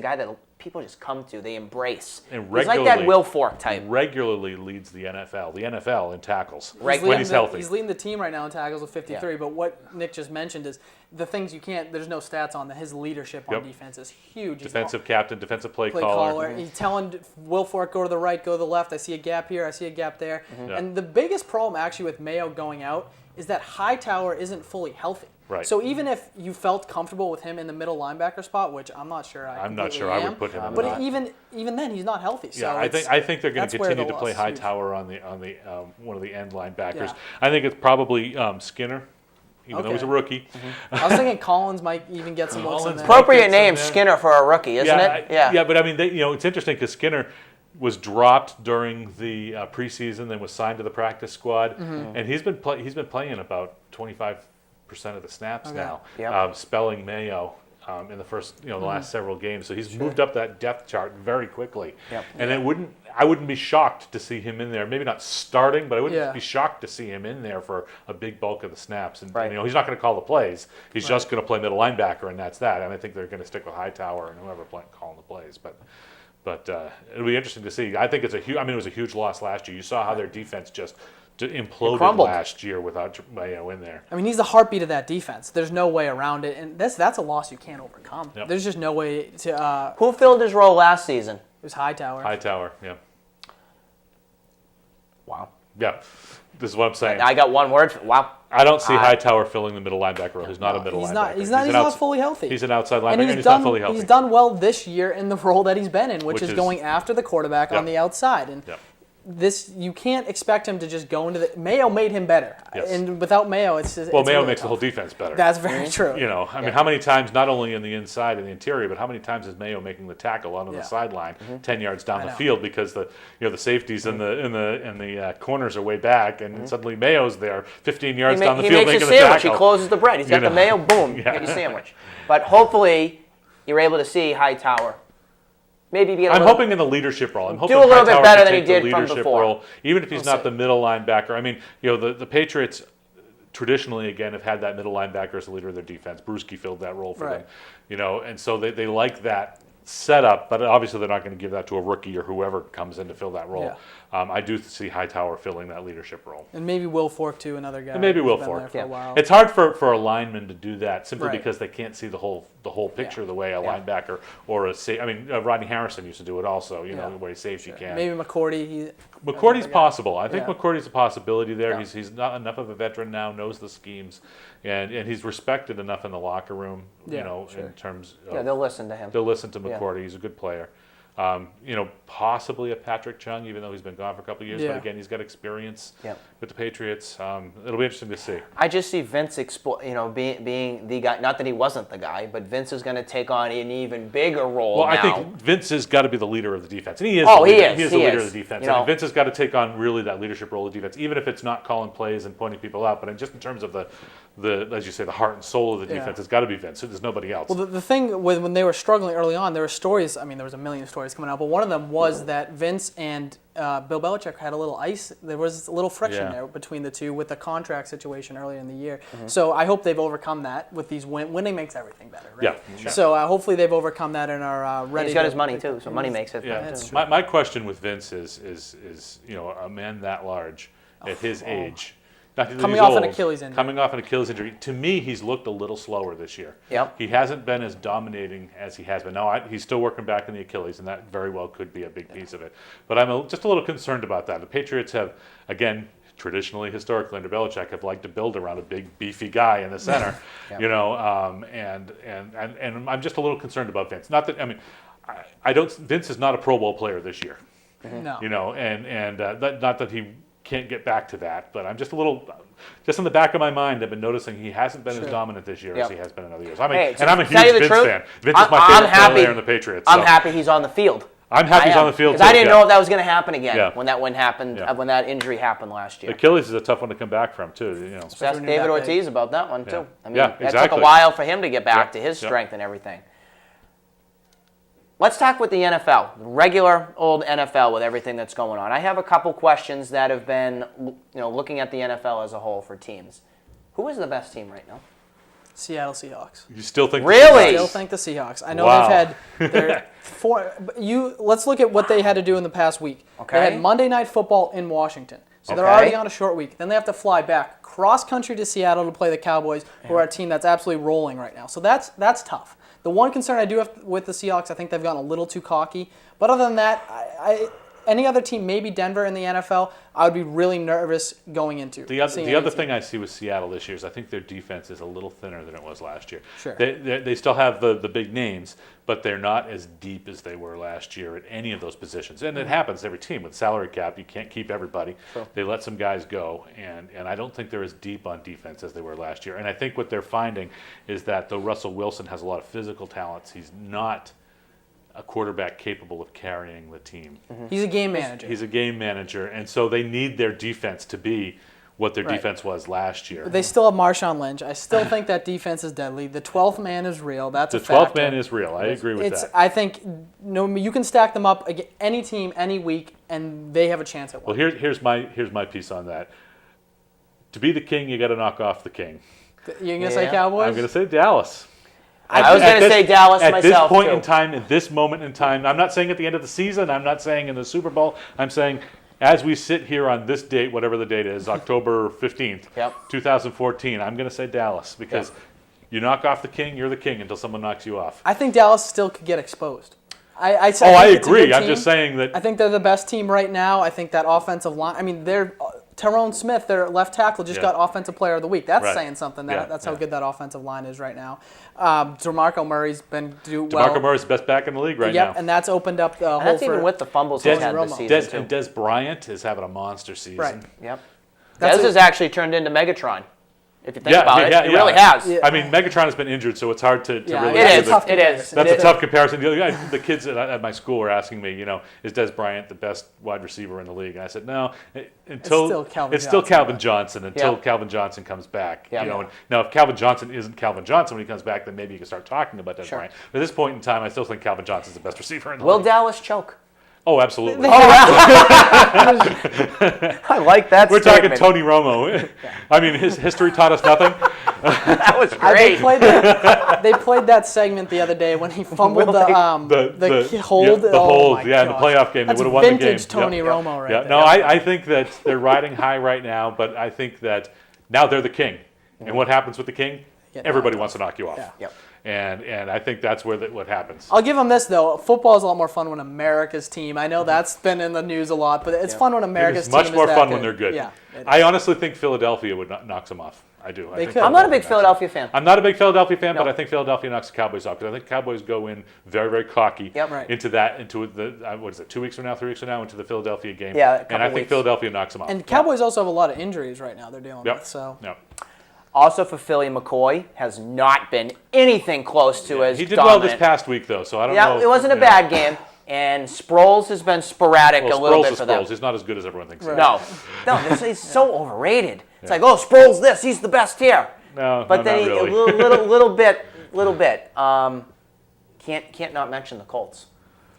A: guy that people just come to. They embrace.
B: And
A: he's like that Will Fork type.
B: Regularly leads the NFL in tackles
C: when
B: he's healthy.
C: He's leading the team right now in tackles with 53. Yeah. But what Nick just mentioned is the things there's no stats on. His leadership on defense is huge.
B: Defensive captain, defensive play caller.
C: He's telling Will Fork, go to the right, go to the left. I see a gap here. I see a gap there.
B: Mm-hmm.
C: And the biggest problem actually with Mayo going out is that Hightower isn't fully healthy.
B: Right.
C: So even if you felt comfortable with him in the middle linebacker spot, which I'm not sure I
B: would put him in.
C: But even then, he's not healthy. So
B: I think they're going to continue to play Hightower on the one of the end linebackers. Yeah. I think it's probably Skinner, even though he's a rookie.
C: Mm-hmm. I was thinking Collins might even get some looks in there.
A: Appropriate name, Skinner, for a rookie, isn't it?
B: Yeah, but I mean, it's interesting because Skinner was dropped during the preseason, then was signed to the practice squad, and he's been playing about 25% of the snaps now, spelling Mayo in the first, the last several games. So he's moved up that depth chart very quickly. Yep. And I wouldn't be shocked to see him in there. Maybe not starting, but I wouldn't be shocked to see him in there for a big bulk of the snaps. And he's not going to call the plays. He's just going to play middle linebacker, and that's that. And I think they're going to stick with Hightower and whoever calling the plays. But it'll be interesting to see. I think it was a huge loss last year. You saw how their defense just imploded last year without Mayo in there.
C: I mean, he's the heartbeat of that defense. There's no way around it, and that's a loss you can't overcome. Yep. There's just no way to.
A: Who filled his role last season?
C: It was Hightower.
B: Yeah.
A: Wow.
B: Yeah, this is what I'm saying.
A: I got one word. Wow.
B: I don't see Hightower filling the middle linebacker role. He's not a middle linebacker.
C: He's not fully healthy.
B: He's an outside linebacker, and he's not fully healthy.
C: He's done well this year in the role that he's been in, which is going after the quarterback on the outside. And you can't expect him to just go into the. Mayo made him better,
B: Yes.
C: and without Mayo, it's just.
B: Well,
C: it's
B: Mayo
C: really
B: makes the
C: tough.
B: whole defense better.
C: That's very true.
B: You know, I mean, how many times, not only in the inside and the interior, but how many times is Mayo making the tackle out on the sideline, 10 yards down the field, because the safeties and the corners are way back, and suddenly Mayo's there, 15 yards down the
A: he
B: field
A: makes
B: making
A: a
B: the
A: sandwich.
B: tackle.
A: He closes the bread. He's got the Mayo. Boom. You get your sandwich. But hopefully, you're able to see Hightower. Maybe be
B: I'm hoping in the leadership role. I'm hoping
A: do a little bit
B: Hightower
A: better
B: can
A: than he
B: take the
A: did from
B: leadership
A: before.
B: role, even if he's not the middle linebacker. I mean, the Patriots traditionally, again, have had that middle linebacker as the leader of their defense. Brewski filled that role for them, and so they like that setup, but obviously they're not going to give that to a rookie or whoever comes in to fill that role.
C: Yeah.
B: I do see Hightower filling that leadership role.
C: And maybe Will Fork too, another guy.
B: And maybe
C: who's
B: Will
C: been
B: Fork.
C: there for a while.
B: It's hard for a lineman to do that simply
C: Right.
B: because they can't see the whole picture the way a linebacker or Rodney Harrison used to do it also. You know, where he safety can.
C: Maybe McCourty.
B: McCourty's possible. I think
C: Yeah.
B: McCourty's a possibility there.
C: Yeah.
B: He's not enough of a veteran now, knows the schemes, and he's respected enough in the locker room.
C: Yeah,
B: In terms of,
A: Yeah, they'll listen to him.
B: they'll listen to McCourty. He's a good player. Possibly a Patrick Chung, even though he's been gone for a couple of years.
C: Yeah.
B: But again, he's got experience
A: Yep.
B: with the Patriots. It'll be interesting to see.
A: I just see Vince being the guy. Not that he wasn't the guy, but Vince is going to take on an even bigger role
B: Well,
A: now.
B: I think Vince has got to be the leader of the defense, and he is.
A: Oh,
B: the
A: he
B: leader.
A: is.
B: He is
A: He
B: the leader
A: is.
B: of the defense.
A: You know.
B: And Vince has got to take on really that leadership role of defense, even if it's not calling plays and pointing people out. But just in terms of the as you say, the heart and soul of the defense, it's got to be Vince. There's nobody else.
C: Well, the thing when they were struggling early on, there were stories. I mean, there was a million stories coming out, but one of them was that Vince and Bill Belichick had a little ice. There was a little friction there between the two with the contract situation earlier in the year. So I hope they've overcome that with these winning makes everything better. Right?
B: Yeah, sure.
C: So hopefully they've overcome that and are ready.
A: He's got his money too, so money makes it.
B: Yeah.
A: better,
C: That's
A: too.
C: true.
B: My question with Vince is a man that large at his age. Not that
C: Coming
B: he's
C: off an
B: old,
C: Achilles injury.
B: Coming off an Achilles injury. To me, he's looked a little slower this year.
A: Yep.
B: He hasn't been as dominating as he has been. Now, he's still working back in the Achilles, and that very well could be a big piece of it. But I'm just a little concerned about that. The Patriots have, again, traditionally, historically, under Belichick, have liked to build around a big, beefy guy in the center. And I'm just a little concerned about Vince. Not that, Vince is not a Pro Bowl player this year.
C: No.
B: Not that he can't get back to that, but I'm just a little, just in the back of my mind, I've been noticing he hasn't been as dominant this year as he has been in other years. I'm a huge Vince fan. Vince is my favorite player in the Patriots.
A: I'm happy he's on the field.
B: I'm happy he's on the field
A: because
B: too.
A: I didn't know if that was going to happen again when
B: Yeah.
A: when that injury happened last year.
B: Achilles is a tough one to come back from too.
A: Ask
C: when you're
A: David
C: that big.
A: Ortiz about that one too. I mean,
B: Yeah,
A: that took
B: exactly.
A: a while for him to get back
B: Yep.
A: to his
B: Yep.
A: strength and everything. Let's talk with the NFL, regular old NFL, with everything that's going on. I have a couple questions that have been, looking at the NFL as a whole for teams. Who is the best team right now?
C: Seattle Seahawks.
B: You still think?
A: Really?
C: I still think the Seahawks. I know
B: Wow.
C: they've had their four. Let's look at what they had to do in the past week.
A: Okay.
C: They had Monday Night Football in Washington, so they're
A: Okay.
C: already on a short week. Then they have to fly back cross country to Seattle to play the Cowboys, who are a team that's absolutely rolling right now. So that's tough. The one concern I do have with the Seahawks, I think they've gotten a little too cocky. But other than that, any other team, maybe Denver in the NFL, I would be really nervous going into.
B: The other thing I see with Seattle this year is I think their defense is a little thinner than it was last year.
C: Sure.
B: They still have the big names, but they're not as deep as they were last year at any of those positions. And it happens to every team with salary cap. You can't keep everybody.
A: Sure.
B: They let some guys go, and I don't think they're as deep on defense as they were last year. And I think what they're finding is that though Russell Wilson has a lot of physical talents, he's not a quarterback capable of carrying the team.
C: He's a game manager.
B: He's a game manager, and so they need their defense to be what their
C: Right.
B: defense was last year.
C: They still have Marshawn Lynch. I still think that defense is deadly. The 12th man is real. That's
B: The
C: a factor.
B: 12th man is real. I agree with that.
C: I think you can stack them up against any team, any week, and they have a chance at
B: Well,
C: one.
B: here's my piece on that. To be the king, you got to knock off the king.
C: You're gonna say
A: Yeah.
C: Cowboys?
B: I'm going to say Dallas.
A: I was going to say Dallas
B: At
A: myself,
B: this point
A: too.
B: in time, at this moment in time, I'm not saying at the end of the season. I'm not saying in the Super Bowl. I'm saying as we sit here on this date, whatever the date is, October 15th,
A: Yep.
B: 2014, I'm going to say Dallas because you knock off the king, you're the king until someone knocks you off.
C: I think Dallas still could get exposed. I
B: I
C: think it's a
B: agree.
C: good
B: I'm
C: team.
B: just saying that.
C: I think they're the best team right now. I think that offensive line. I mean, they're Tyrone Smith, their left tackle, just got Offensive Player of the Week. That's
B: Right.
C: saying something.
B: Yeah,
C: That's how good that offensive line is right now. DeMarco Murray's been well.
B: DeMarco Murray's the best back in the league right now.
C: Yep, and that's opened up the
A: And
C: hole
A: that's
C: for
A: even with the fumbles he's had this season, too.
B: And Des Bryant is having a monster season.
C: Right.
A: Yep.
C: That's
A: Dez has actually turned into Megatron. If you think
B: Yeah,
A: about it,
B: yeah,
A: it
B: yeah.
A: really has.
C: Yeah.
B: I mean, Megatron has been injured, so it's hard to
C: Yeah,
B: really.
A: It
B: do
A: is.
B: the-
C: tough
A: It is.
C: comparison.
B: That's
C: It
B: a
C: is.
B: tough comparison. The kids at my school were asking me, is Des Bryant the best wide receiver in the league? And I said, no, until
C: still Calvin
B: it's still
C: Johnson,
B: Calvin
C: but-
B: Johnson until
A: Yeah.
B: Calvin Johnson comes back.
A: Yeah.
B: And now, if Calvin Johnson isn't Calvin Johnson when he comes back, then maybe you can start talking about Des
A: Sure.
B: Bryant. But at this point in time, I still think Calvin Johnson's the best receiver in the
A: Will
B: league.
A: Dallas choke?
B: Oh, absolutely.
A: I like that
B: We're talking
A: statement.
B: Tony Romo. I mean, his history taught us nothing.
A: That was
C: They
A: great.
C: played that segment the other day when he fumbled the hold.
B: The
C: Oh
B: hold,
C: my
B: in the
C: gosh.
B: playoff game.
C: That's
B: They would have won the game.
C: vintage Tony
B: Yep.
C: Romo right
B: Yeah,
C: there.
B: no, I think that they're riding high right now, but I think that now they're the king. And what happens with the king?
C: Get
B: Everybody
C: knocked
B: wants to knock you off.
C: Yeah.
A: Yep.
B: And I think that's where what happens.
C: I'll give them this though. Football is a lot more fun when America's team. I know that's been in the news a lot, but it's fun when America's
B: It's
C: team
B: much more
C: is that
B: fun
C: good.
B: when they're good.
C: Yeah. it is.
B: I honestly think Philadelphia would knock them off. I do. I think
C: could.
A: I'm not a big
B: knocks them
A: Philadelphia
B: off.
A: fan.
B: I'm not a big Philadelphia fan, but
A: No.
B: I think Philadelphia knocks the Cowboys off because I think Cowboys go in very, very cocky
A: Yep.
C: Right.
B: into the what is it, 2 weeks from now, 3 weeks from now, into the Philadelphia game.
A: Yeah, a
B: and
A: couple
B: I think
A: weeks.
B: Philadelphia knocks them off.
C: And Cowboys also have a lot of injuries right now they're dealing
B: Yep.
C: with. So
B: Yep.
A: Also for Philly, McCoy has not been anything close to as
B: He did
A: dominant.
B: well this past week though, so I don't
A: Yeah,
B: know.
A: it wasn't a bad game. And Sproles has been sporadic
B: Well,
A: a little
B: Sproles
A: bit
B: is
A: for them.
B: Sproles. He's not as good as everyone thinks.
C: Right.
A: No, he's so overrated. It's like, oh, Sproles, he's the best here.
B: No,
A: But then
B: not really.
A: a little bit. Can't not mention the Colts.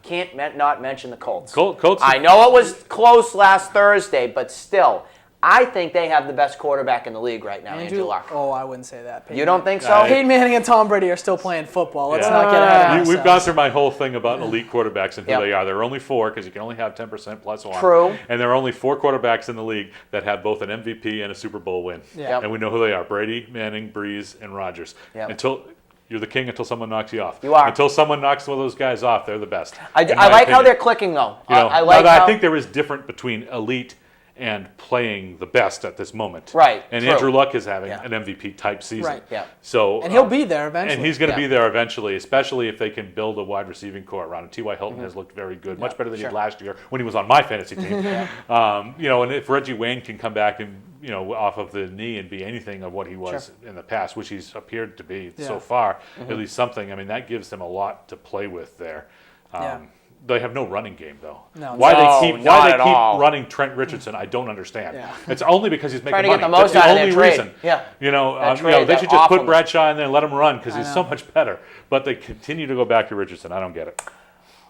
A: Can't not mention the Colts.
B: Colts.
A: I know it was close last Thursday, but still, I think they have the best quarterback in the league right now, Andrew Luck.
C: Oh, I wouldn't say that.
A: You don't think so?
B: I-
C: Peyton Manning and Tom Brady are still playing football. Let's
B: Yeah.
C: not get ahead of
B: We've gone
C: ourselves.
B: through my whole thing about elite quarterbacks and who
A: Yep.
B: they are. There are only 4 because you can only have 10% plus 1.
A: True.
B: And there are only 4 quarterbacks in the league that have both an MVP and a Super Bowl win.
C: Yeah. Yep.
B: And we know who they are: Brady, Manning, Breeze, and Rodgers.
A: Yep.
B: Until you're the king, until someone knocks you off.
A: You are.
B: Until someone knocks one of those guys off, they're the best.
A: I
B: in my
A: like how
B: opinion.
A: they're clicking, though.
B: You know,
A: I like
B: now,
A: how
B: I think there is different between elite and playing the best at this moment.
A: Right,
B: And
A: true.
B: Andrew Luck is having
A: Yeah.
B: an MVP type season.
C: Right.
A: Yeah.
B: So
C: And he'll be there eventually.
B: And he's going to
A: Yeah.
B: be there eventually, especially if they can build a wide receiving core around him. T.Y. Hilton has looked very good, much better than he
A: sure.
B: did last year when he was on my fantasy team. And if Reggie Wayne can come back and off of the knee and be anything of what he was in the past, which he's appeared to be so far, at least something. I mean, that gives them a lot to play with there.
C: Yeah.
B: They have no running game though.
C: No.
B: Why
A: No,
B: they keep
A: not at all.
B: running Trent Richardson, I don't understand.
C: Yeah.
B: It's only because he's making
A: Trying to
B: money.
A: get the most
B: That's
A: out
B: the
A: of their
B: only
A: trade.
B: reason.
A: Yeah. That trade,
B: They
A: that
B: should just put
A: awfulness.
B: Bradshaw in there and let him run because he's
C: I
B: so
C: know.
B: much better. But they continue to go back to Richardson. I don't get it.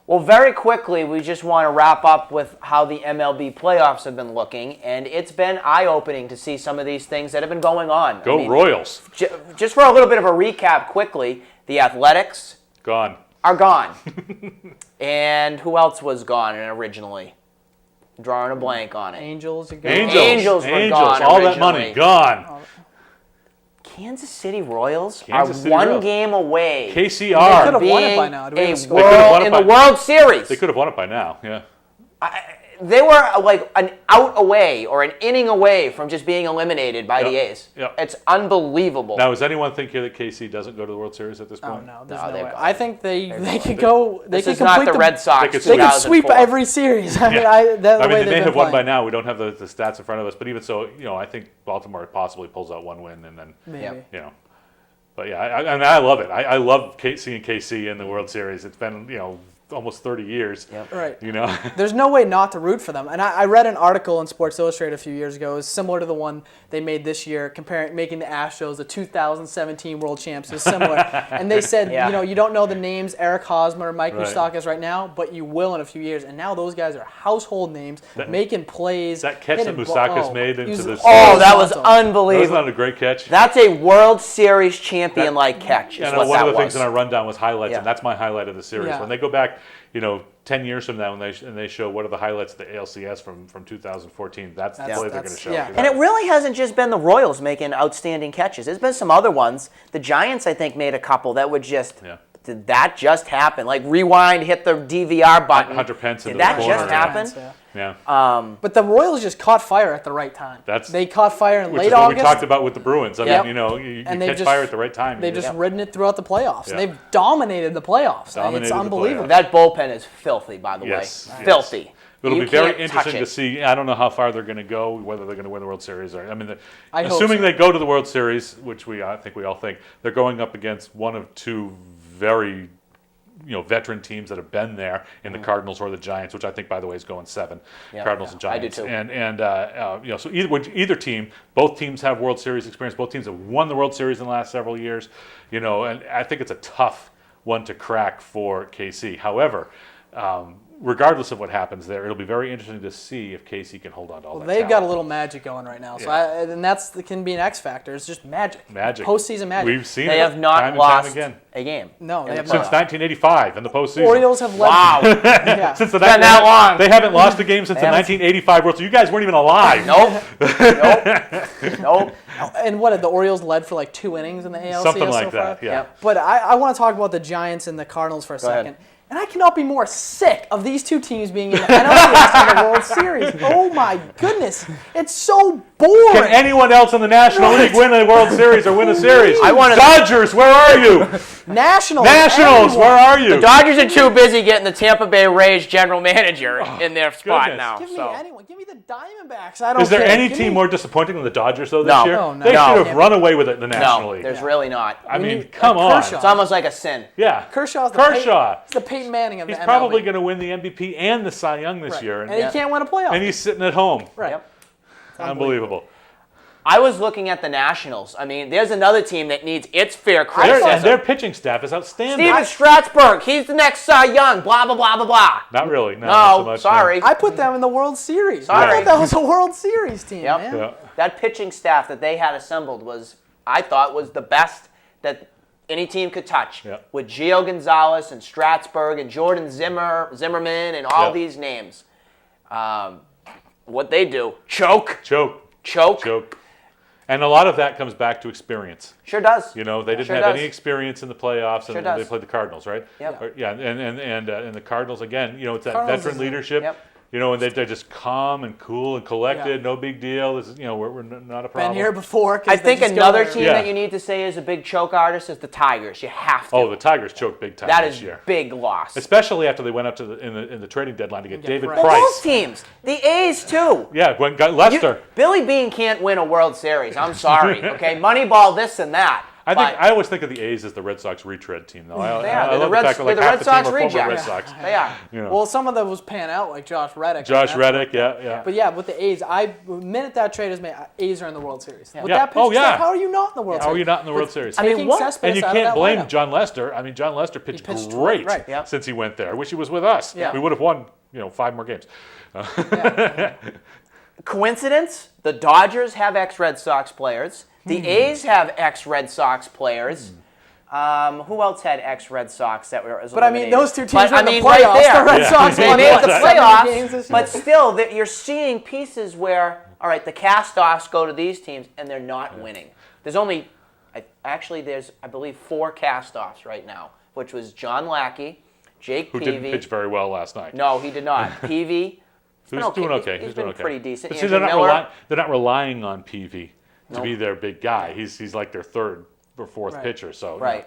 A: Well, very quickly, we just want to wrap up with how the MLB playoffs have been looking, and it's been eye-opening to see some of these things that have been going on.
B: Go Royals.
A: Just for a little bit of a recap quickly, the Athletics
B: Gone.
A: are gone. And who else was gone originally? Drawing a blank on it.
C: Angels are good.
A: Angels were gone
B: All that money
A: originally.
B: gone.
A: Kansas City Royals
B: Kansas
A: are
B: City
A: one
B: Royals.
A: game away.
C: They could
B: KCR.
C: have won it
A: being
C: by now. Do we have
A: a
C: a score?
B: They could've won
A: world
B: it
A: in
B: by-
A: the World Series.
B: They could have won it by now. Yeah.
A: They were like an out away or an inning away from just being eliminated by the
B: Yep.
A: A's.
B: Yep.
A: It's unbelievable.
B: Now, does anyone think here that KC doesn't go to the World Series at this
C: Oh
B: point?
C: no, there's
A: No,
C: no
A: they've
C: way.
A: got-
C: I think they could go. They
A: this
C: could
A: is not
C: complete
A: the Red Sox.
B: They could
C: They could sweep
A: 2004.
C: every series. I mean,
B: Yeah.
C: the way
B: they
C: they've
B: may
C: been
B: have won by
C: playing.
B: now. We don't have the stats in front of us, but even so, I think Baltimore possibly pulls out one win and then,
C: Maybe.
A: Yep.
B: But yeah, I love it. I love seeing KC in the World Series. It's been, almost 30 years.
A: Yep.
C: Right. There's no way not to root for them. And I read an article in Sports Illustrated a few years ago. It was similar to the one they made this year, making the Astros the 2017 World Champs. It was similar. And they said,
A: Yeah.
C: you don't know the names Eric Hosmer, Mike
B: Right.
C: Moustakas right now, but you will in a few years. And now those guys are household names, making plays.
B: That catch
C: hitting
B: that Moustakas
C: oh,
B: made
C: he
B: into
C: was-
B: the
A: Oh, that was
B: That was
A: unbelievable.
B: not a great catch.
A: That's a World Series champion-like catch. Is
B: And
A: what
B: one
A: that
B: of the
A: was.
B: things in our rundown was highlights,
A: Yeah.
B: and that's my highlight of the series.
C: Yeah.
B: When they go back, 10 years from now, and they show what are the highlights of the ALCS from 2014, that's the play they're going to
C: that's-
B: show.
C: yeah.
A: And it really hasn't just been the Royals making outstanding catches. There's been some other ones. The Giants, I think, made a couple that were just Did that just happen? Like rewind, hit the DVR button.
B: Hunter Pence
A: Did
B: into
A: that
B: the corner.
A: just happen?
C: Pence, yeah.
B: Yeah.
C: But the Royals just caught fire at the right time. They caught fire in
B: Which
C: late
B: is what
C: August.
B: we talked about with the Bruins. I
C: Yep.
B: mean, you
C: And they've
B: catch
C: just-
B: fire at the right time.
C: They've just ridden it throughout the playoffs. And they've dominated the playoffs.
B: Dominated
C: It's
B: the
C: unbelievable.
B: playoffs.
A: That bullpen is filthy, by the
B: Yes,
A: way.
B: yes.
A: Filthy.
B: It'll
A: You
B: be very
A: can't touch
B: interesting to
A: it.
B: see. I don't know how far they're going to go, whether they're going to win the World Series. Or I mean,
C: I hope
B: assuming
C: so.
B: they go to the World Series, which I think we all think, they're going up against one of two very veteran teams that have been there in the Cardinals or the Giants, which I think, by the way, is going 7.
A: Yeah,
B: Cardinals and
A: I do
B: Giants.
A: too.
B: And so either team, both teams have World Series experience. Both teams have won the World Series in the last several years. And I think it's a tough one to crack for KC. However, regardless of what happens there, it'll be very interesting to see if KC can hold on to all that
C: They've got a
B: talent.
C: little magic going right now. So
B: Yeah.
C: and that can be an X factor. It's just magic.
B: Magic.
C: Postseason magic.
B: We've seen
A: They
B: it
A: have not
B: time and
A: lost
B: time again.
A: a game.
C: No,
A: in
C: they
A: the
C: have
B: Since
C: not.
B: 1985 in the postseason.
C: Orioles have led.
A: Wow.
C: Yeah.
B: Since the
A: been that long.
B: They haven't lost a game since the
A: haven't-
B: 1985 World Series. You guys weren't even alive.
A: Nope. Nope.
C: And what, the Orioles led for like 2 innings in the ALCS
B: Something
C: so
B: like
C: far?
B: that, yeah.
A: Yep.
C: But I want to talk about the Giants and the Cardinals for a second.
A: ahead.
C: And I cannot be more sick of these two teams being in the NLCS and the World Series. Oh my goodness. It's so boring.
B: Can anyone else in the National League win a World Series or win a series?
A: I wanna-
B: Dodgers, where are you?
C: Nationals.
B: Nationals,
C: anyone.
B: where are you?
A: The Dodgers are too busy getting the Tampa Bay Rays general manager in their spot
B: goodness.
A: now.
C: Give me
A: So.
C: anyone. Give me the Diamondbacks. I don't
B: Is there
C: care.
B: any
C: Give
B: team
C: me-
B: more disappointing than the Dodgers, though, this
A: No.
B: year?
C: No, no.
B: They
A: No.
B: should have run away with it in the National
A: No,
B: League.
A: there's really not.
B: I mean,
C: mean,
B: come on.
C: Kershaw.
A: It's almost like a sin.
B: Yeah.
C: Kershaw's the
B: Kershaw.
C: He's the Peyton Manning of
B: He's
C: the MLB.
B: probably going to win the MVP and the Cy Young this
C: Right.
B: year.
C: And he can't win a playoff.
B: And he's sitting at home.
C: right.
A: Yep.
B: Unbelievable.
A: I was looking at the Nationals. I mean, there's another team that needs its fair
B: And
A: criticism.
B: their pitching staff is outstanding.
A: Steven Strasburg, he's the next Cy Young, blah, blah, blah, blah, blah.
B: Not really. No, not so
A: No,
B: much,
A: sorry.
C: I put them in the World Series.
A: Sorry.
C: I thought that was a World Series team,
A: Yep.
C: man.
B: No. Yeah.
A: That pitching staff that they had assembled was, I thought, was the best that any team could touch.
B: Yep.
A: With Gio Gonzalez and Strasburg and Jordan Zimmerman and all
B: Yep.
A: these names. What they do, choke.
B: Choke. And a lot of that comes back to experience.
A: Sure does.
B: They didn't
A: Sure
B: have
A: does.
B: any experience in the playoffs, and
A: Sure
B: they
A: does.
B: played the Cardinals, right?
A: Yep.
B: And the Cardinals again. It's that
C: Cardinals
B: veteran
C: is-
B: leadership.
A: Yep.
B: And they're just calm and cool and collected.
C: Yeah.
B: No big deal. This is we're not a problem.
C: Been here before. 'cause
A: I
C: they
A: think
C: just go
A: another
C: there.
A: team
B: Yeah.
A: that you need to say is a big choke artist is the Tigers. You have to.
B: Oh, the Tigers choked big time
A: that
B: this
A: is
B: year,
A: big loss.
B: especially after they went up to in the trading deadline to get David
C: Price.
B: Price.
A: Both teams. The A's too.
B: Yeah, got Lester.
A: Billy Bean can't win a World Series. I'm sorry. Okay, Moneyball this and that.
B: I always think of the A's as the Red Sox retread team, though.
A: They are.
B: I
A: They're
B: love
A: the
B: the
A: Red-
B: fact that
A: they're
B: like
A: the
B: half
A: Red
B: the
A: Sox
B: team are former Red
A: rejects.
B: Sox.
A: They are.
C: Well, some of them was pan out, like Josh Reddick.
B: Josh
C: and that's-
B: Reddick, yeah.
C: But yeah, with the A's, the minute that trade is made, A's are in the World Series. With
B: Yeah.
C: that pitching
B: Oh, yeah.
C: staff, how are you not in the World
B: How
C: Series?
B: are you not in the World Series?
A: I mean,
C: Taking
A: what-
C: Cespedes
B: And you
C: out of
B: can't
C: that
B: blame
C: lineup.
B: John Lester. I mean, John Lester pitched
C: pitched
B: great
C: right.
A: Yeah.
B: since he went there. I wish he was with us.
C: Yeah.
B: We would have won, 5 more games.
A: Coincidence? The Dodgers have ex-Red Sox players. The A's have ex-Red Sox players. Who else had ex-Red Sox that were?
C: But I mean, those two teams
A: But,
C: are in the
A: right
C: playoffs.
A: there.
C: The Red
B: Yeah.
C: Sox
A: They
C: won
A: made
C: what,
A: the
C: 70 games
A: playoffs,
C: this
A: but
C: year?
A: still, you're seeing pieces where, all right, the cast-offs go to these teams, and they're not winning. There's only, there's, I believe, 4 cast-offs right now, which was John Lackey, Jake
B: Who
A: Peavy.
B: didn't pitch very well last night.
A: No, he did not. Peavy.
B: He was doing okay.
A: He's
B: He's doing
A: been
B: okay.
A: pretty decent.
B: But see,
A: Andrew
B: they're
A: Miller.
B: not relying on PV to
A: Nope.
B: be their big guy. He's like their third or fourth
C: Right.
B: pitcher. So
A: Right.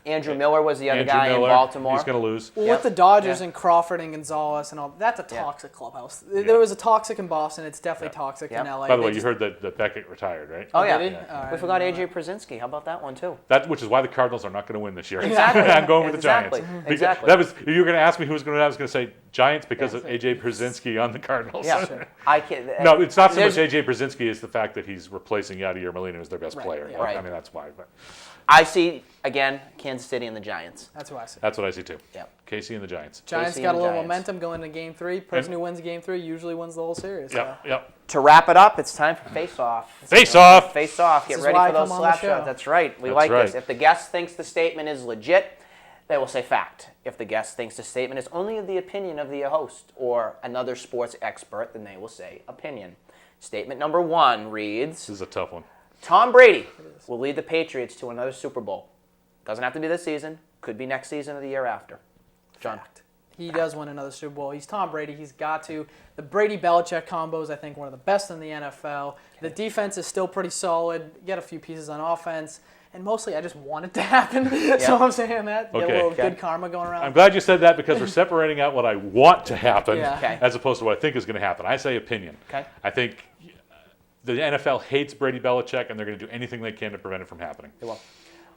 A: Andrew Miller was the other
B: Andrew
A: guy
B: Miller,
A: in Baltimore.
B: he's going to lose.
C: Well,
A: Yep.
C: with the Dodgers
A: Yeah.
C: and Crawford and Gonzalez and all, that's a toxic clubhouse. There was a toxic in Boston. It's definitely toxic
A: Yep.
C: in LA.
B: By the
C: They
B: way, you
C: just-
B: heard that Beckett retired, right?
A: Oh, yeah.
C: Did he?
A: We
C: All right,
A: forgot
C: I
A: AJ
C: didn't know
A: Przinsky. How about that one, too?
B: Which is why the Cardinals are not going to win this year.
A: Exactly.
B: I'm going with
A: Exactly.
B: the Giants.
A: Exactly.
B: That was you were going to ask me who was going to. I was going to say Giants because of AJ Przinsky on the Cardinals.
A: Yeah. I can't.
B: No, it's not so much
A: There's-
B: AJ Przinsky. It's the fact that he's replacing Yadier Molina as their best player.
C: yeah.
A: Right.
B: I mean, that's why. But
A: I see, again, Kansas City and the Giants.
C: That's what I said.
B: that's what I see too.
A: Yep.
B: KC and the Giants.
C: Giants
A: KC
C: got a
A: and
C: little
A: Giants.
C: momentum going into Game 3. Person who wins Game 3 usually wins the whole series.
B: Yep.
A: To wrap it up, it's time for face-off.
B: Face off.
A: Face-off. Get
C: is
A: ready
C: why
A: for
C: I
A: those
C: come on the
A: slap
C: show.
A: shots. That's right. We
B: That's
A: like
B: right.
A: this. If the guest thinks the statement is legit, they will say fact. If the guest thinks the statement is only the opinion of the host or another sports expert, then they will say opinion. Statement number 1 reads,
B: This is a tough one.
A: Tom Brady will lead the Patriots to another Super Bowl. Doesn't have to be this season. Could be next season or the year after. John.
C: He does win another Super Bowl. He's Tom Brady. He's got to. The Brady-Belichick combo is, I think, one of the best in the NFL. The defense is still pretty solid. Get a few pieces on offense. And mostly, I just want it to happen. So I'm saying that. Get a little good karma going around.
B: I'm glad you said that because we're separating out what I want to happen
C: Yeah.
B: as opposed to what I think is going to happen. I say opinion.
A: Okay.
B: I think the NFL hates Brady Belichick, and they're going to do anything they can to prevent it from happening.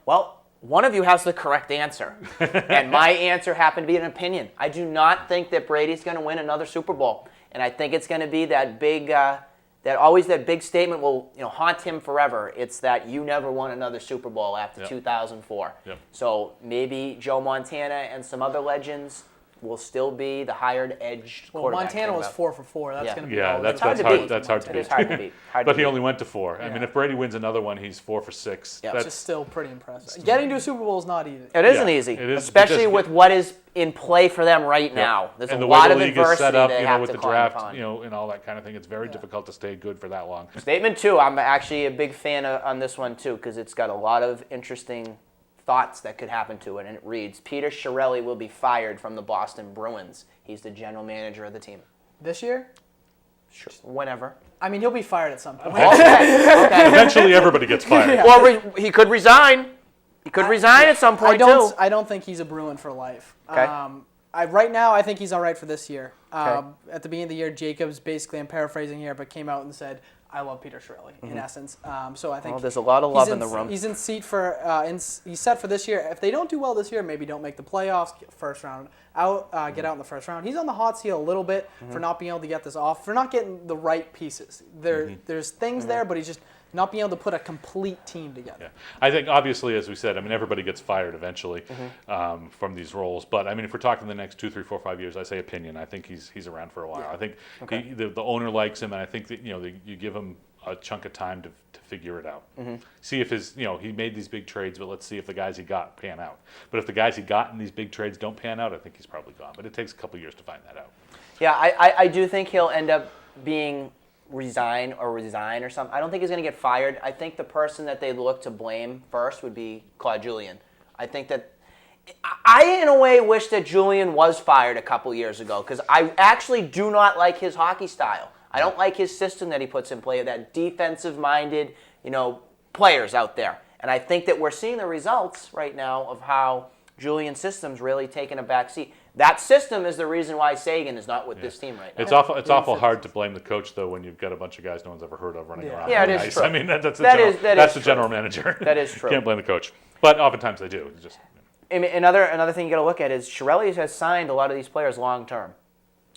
A: Well, one of you has the correct answer. And my answer happened to be an opinion. I do not think that Brady's going to win another Super Bowl. And I think it's going to be that big, that big statement will haunt him forever. It's that you never won another Super Bowl after 2004.
B: Yep.
A: So maybe Joe Montana and some other legends will still be the hired-edged quarterback.
C: Montana was 4 for 4. That's going to be
B: that's
A: hard to
B: hard.
A: beat.
B: That's hard to
A: It
B: beat.
A: is hard to beat.
B: But he only went to 4. I mean, if Brady wins another one, he's 4 for 6.
A: Yeah.
C: It's just still pretty impressive. Getting to a Super Bowl is not easy.
A: It isn't easy,
B: it is,
A: especially
B: because-
A: with what is in play for them right now. There's
B: and
A: a
B: the way
A: lot
B: the
A: of
B: league is
A: adversity
B: set up,
A: they have
B: with
A: to
B: the
A: climb
B: draft,
A: upon.
B: and all that kind of thing, it's very difficult to stay good for that long.
A: Statement 2, I'm actually a big fan on this one too because it's got a lot of interesting thoughts that could happen to it, and it reads, Peter Chiarelli will be fired from the Boston Bruins. He's the general manager of the team.
C: This year?
A: Sure. Whenever.
C: I mean, he'll be fired at some point.
A: Okay.
B: Eventually, everybody gets fired.
A: Or he could resign. He could resign at some point too.
C: I don't think he's a Bruin for life.
A: Okay.
C: Right now, I think he's all right for this year.
A: Okay.
C: At the beginning of the year, Jacobs, basically, I'm paraphrasing here, but came out and said, I love Peter Chiarelli, in essence. So I think
A: Well, there's a lot of love in the room.
C: He's in seat for he's set for this year. If they don't do well this year, maybe don't make the playoffs, get first round out, get out in the first round. He's on the hot seat a little bit for not being able to get this off, for not getting the right pieces. There's things there, but he's just not being able to put a complete team together.
B: Yeah. I think, obviously, as we said, I mean, everybody gets fired eventually from these roles. But, I mean, if we're talking the next 2, 3, 4, 5 years, I say opinion. I think he's around for a while.
C: Yeah.
B: I think the owner likes him, and I think that, you give him a chunk of time to figure it out. See if he made these big trades, but let's see if the guys he got pan out. But if the guys he got in these big trades don't pan out, I think he's probably gone. But it takes a couple years to find that out.
A: Yeah, I do think he'll end up being resign or something. I don't think he's going to get fired. I think the person that they'd look to blame first would be Claude Julien. I think that I, in a way, wish that Julien was fired a couple years ago because I actually do not like his hockey style. I don't like his system that he puts in play, that defensive-minded, players out there. And I think that we're seeing the results right now of how Julien's system's really taken a back seat. That system is the reason why Sagan is not with this team right now.
B: It's awful hard to blame the coach, though, when you've got a bunch of guys no one's ever heard of running around.
A: Yeah,
B: on
A: it is
B: ice.
A: true.
B: I mean, that's the
A: true.
B: general manager.
A: That is true.
B: Can't blame the coach. But oftentimes they do. It's just,
A: I mean, another thing you got to look at is Chiarelli has signed a lot of these players long term.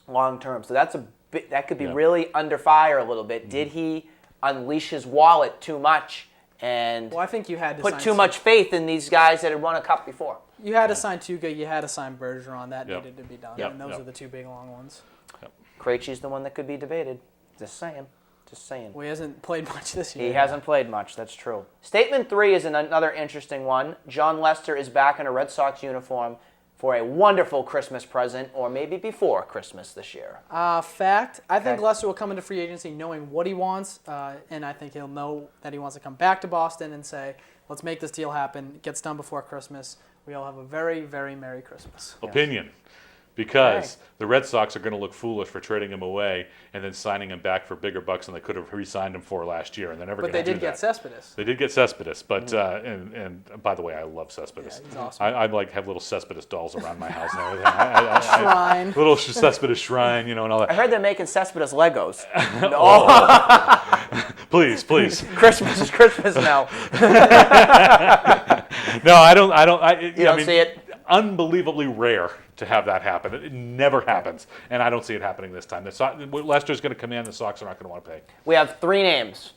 A: So that could be really under fire a little bit. Did he unleash his wallet too much and
C: Well, I think you had to
A: put
C: sign
A: too much faith in these guys that had won a cup before?
C: You had to sign Tuca. You had to sign Bergeron. That
B: Yep.
C: needed to be done.
B: Yep.
C: And those
B: Yep.
C: are the two big long ones.
A: Krejci's the one that could be debated. Just saying.
C: Well, he hasn't played much this year.
A: He hasn't played much, that's true. Statement 3 is another interesting one. John Lester is back in a Red Sox uniform for a wonderful Christmas present, or maybe before Christmas this year.
C: Fact. I think
A: Okay.
C: Lester will come into free agency knowing what he wants, and I think he'll know that he wants to come back to Boston and say, let's make this deal happen. It gets done before Christmas. We all have a very, very Merry Christmas.
B: opinion. Because
A: Okay.
B: the Red Sox are going to look foolish for trading him away and then signing him back for bigger bucks than they could have re-signed him for last year, and they're never
C: But
B: going
C: they
B: to do
C: did get
B: that.
C: Cespedes.
B: They did get Cespedes, but and by the way, I love Cespedes.
C: Yeah, he's awesome.
B: I like have little Cespedes dolls around my house and everything.
C: Shrine.
B: Little Cespedes shrine, and all
A: I
B: that.
A: heard they're making Cespedes Legos.
B: Please.
A: Christmas is Christmas now.
B: No, I don't.
A: You don't see it?
B: Unbelievably rare to have that happen. It never happens, and I don't see it happening this time. Lester's going to come in. The Sox are not going to want to pay.
A: We have 3 names.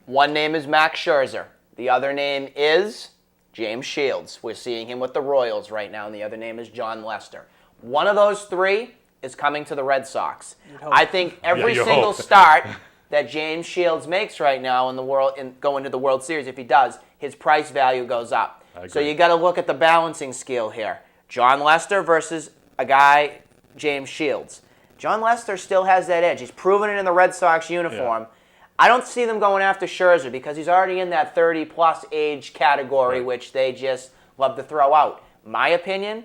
A: One name is Max Scherzer. The other name is James Shields. We're seeing him with the Royals right now, and the other name is John Lester. One of those 3 is coming to the Red Sox.
C: hope.
A: I think every
B: you
A: single
B: hope.
A: start that James Shields makes right now in the world, going to the World Series, if he does, his price value goes up. So
B: agree.
A: you got to look at the balancing scale here. John Lester versus a guy, James Shields. John Lester still has that edge. He's proven it in the Red Sox uniform.
B: Yeah.
A: I don't see them going after Scherzer because he's already in that 30-plus age category,
B: Right.
A: which they just love to throw out. my opinion,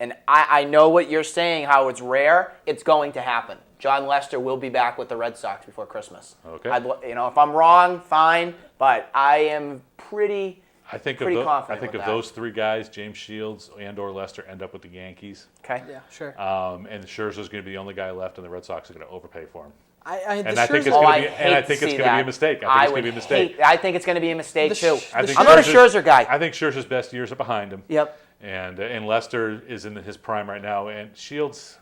A: and I know what you're saying, how it's rare, it's going to happen. John Lester will be back with the Red Sox before Christmas.
B: Okay.
A: If I'm wrong, fine, but I am pretty confident
B: I think
A: with
B: if
A: that.
B: those three guys, James Shields and/or Lester, end up with the Yankees,
A: Okay.
C: Yeah, sure.
B: and Scherzer's going to be the only guy left, and the Red Sox are going to overpay for him.
C: The
B: I think it's
C: Scherzer-
B: gonna
A: I
B: be-
A: hate
B: and I think
A: to
B: it's
A: see
B: gonna be a
A: that.
B: mistake. I think it's
A: I
B: gonna be a
A: would
B: mistake.
A: I think it's going to be a mistake
C: The
A: too.
C: sh-
B: I think
A: I'm not a Scherzer guy.
B: I think Scherzer's best years are behind him.
A: Yep.
B: And Lester is in his prime right now, and Shields.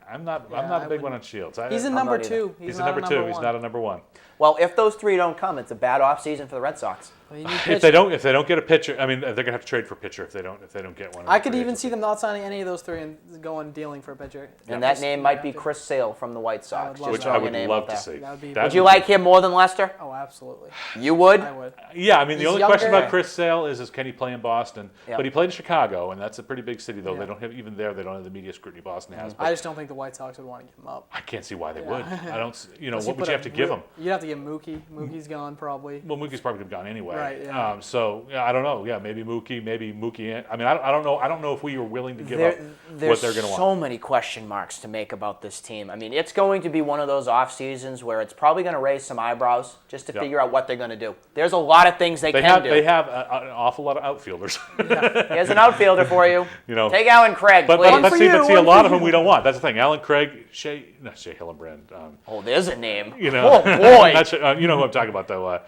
B: I'm not a big one on Shields.
C: He's a
A: I'm
C: number
A: not
C: two.
B: He's a
C: not
B: number two.
C: one.
B: He's not a number one.
A: Well, if those three don't come, it's a bad offseason for the Red Sox.
C: Well, you need
B: If
C: pitch-
B: they don't get a pitcher, I mean, they're gonna have to trade for a pitcher if they don't get one.
C: I could even see them not signing any of those three and going dealing for a pitcher.
A: And
C: Yeah,
A: that
C: just-
A: name might be Chris Sale from the White Sox.
C: love
B: which
A: Just
C: that.
B: I
A: throwing
B: would
A: a name
B: love
A: out
B: to
A: there.
B: see.
C: That would be-
B: That
A: Would you like him more than Lester?
C: Oh, absolutely.
A: You would?
C: I would.
B: Yeah, I mean, the
C: He's
B: only question
C: younger.
B: about Chris Sale is can he play in Boston?
A: Yeah.
B: But he played in Chicago, and that's a pretty big city, though.
C: Yeah.
B: They don't have even there. They don't have the media scrutiny Boston has. But
C: I just don't think the White Sox would want to give him up.
B: I can't see why they would. I don't.
C: Unless
B: What would
C: put
B: you
C: a
B: have to give him?
C: You'd have to give Mookie. Mookie's gone probably.
B: Well, Mookie's probably gonna have gone anyway.
C: Right, yeah.
B: So yeah, I don't know. Yeah, maybe Mookie. I mean, I don't know. I don't know if we are willing to give up what
A: There's
B: they're going to
A: so
B: want.
A: many question marks to make about this team. I mean, it's going to be one of those off seasons where it's probably going to raise some eyebrows just to
B: Yep.
A: figure out what they're going to do. There's a lot of things they can
B: They
A: do.
B: have an awful lot of outfielders.
A: Here's an outfielder for you.
B: You know,
A: Take Alan Craig,
B: but
A: please.
C: for you,
B: a
C: one
B: lot
C: for
B: of them
C: you.
B: we don't want. That's the thing. Alan Craig, Shea Hillenbrand.
A: Oh, there's a name.
B: You know,
A: Oh boy.
B: Not you know who I'm talking about though.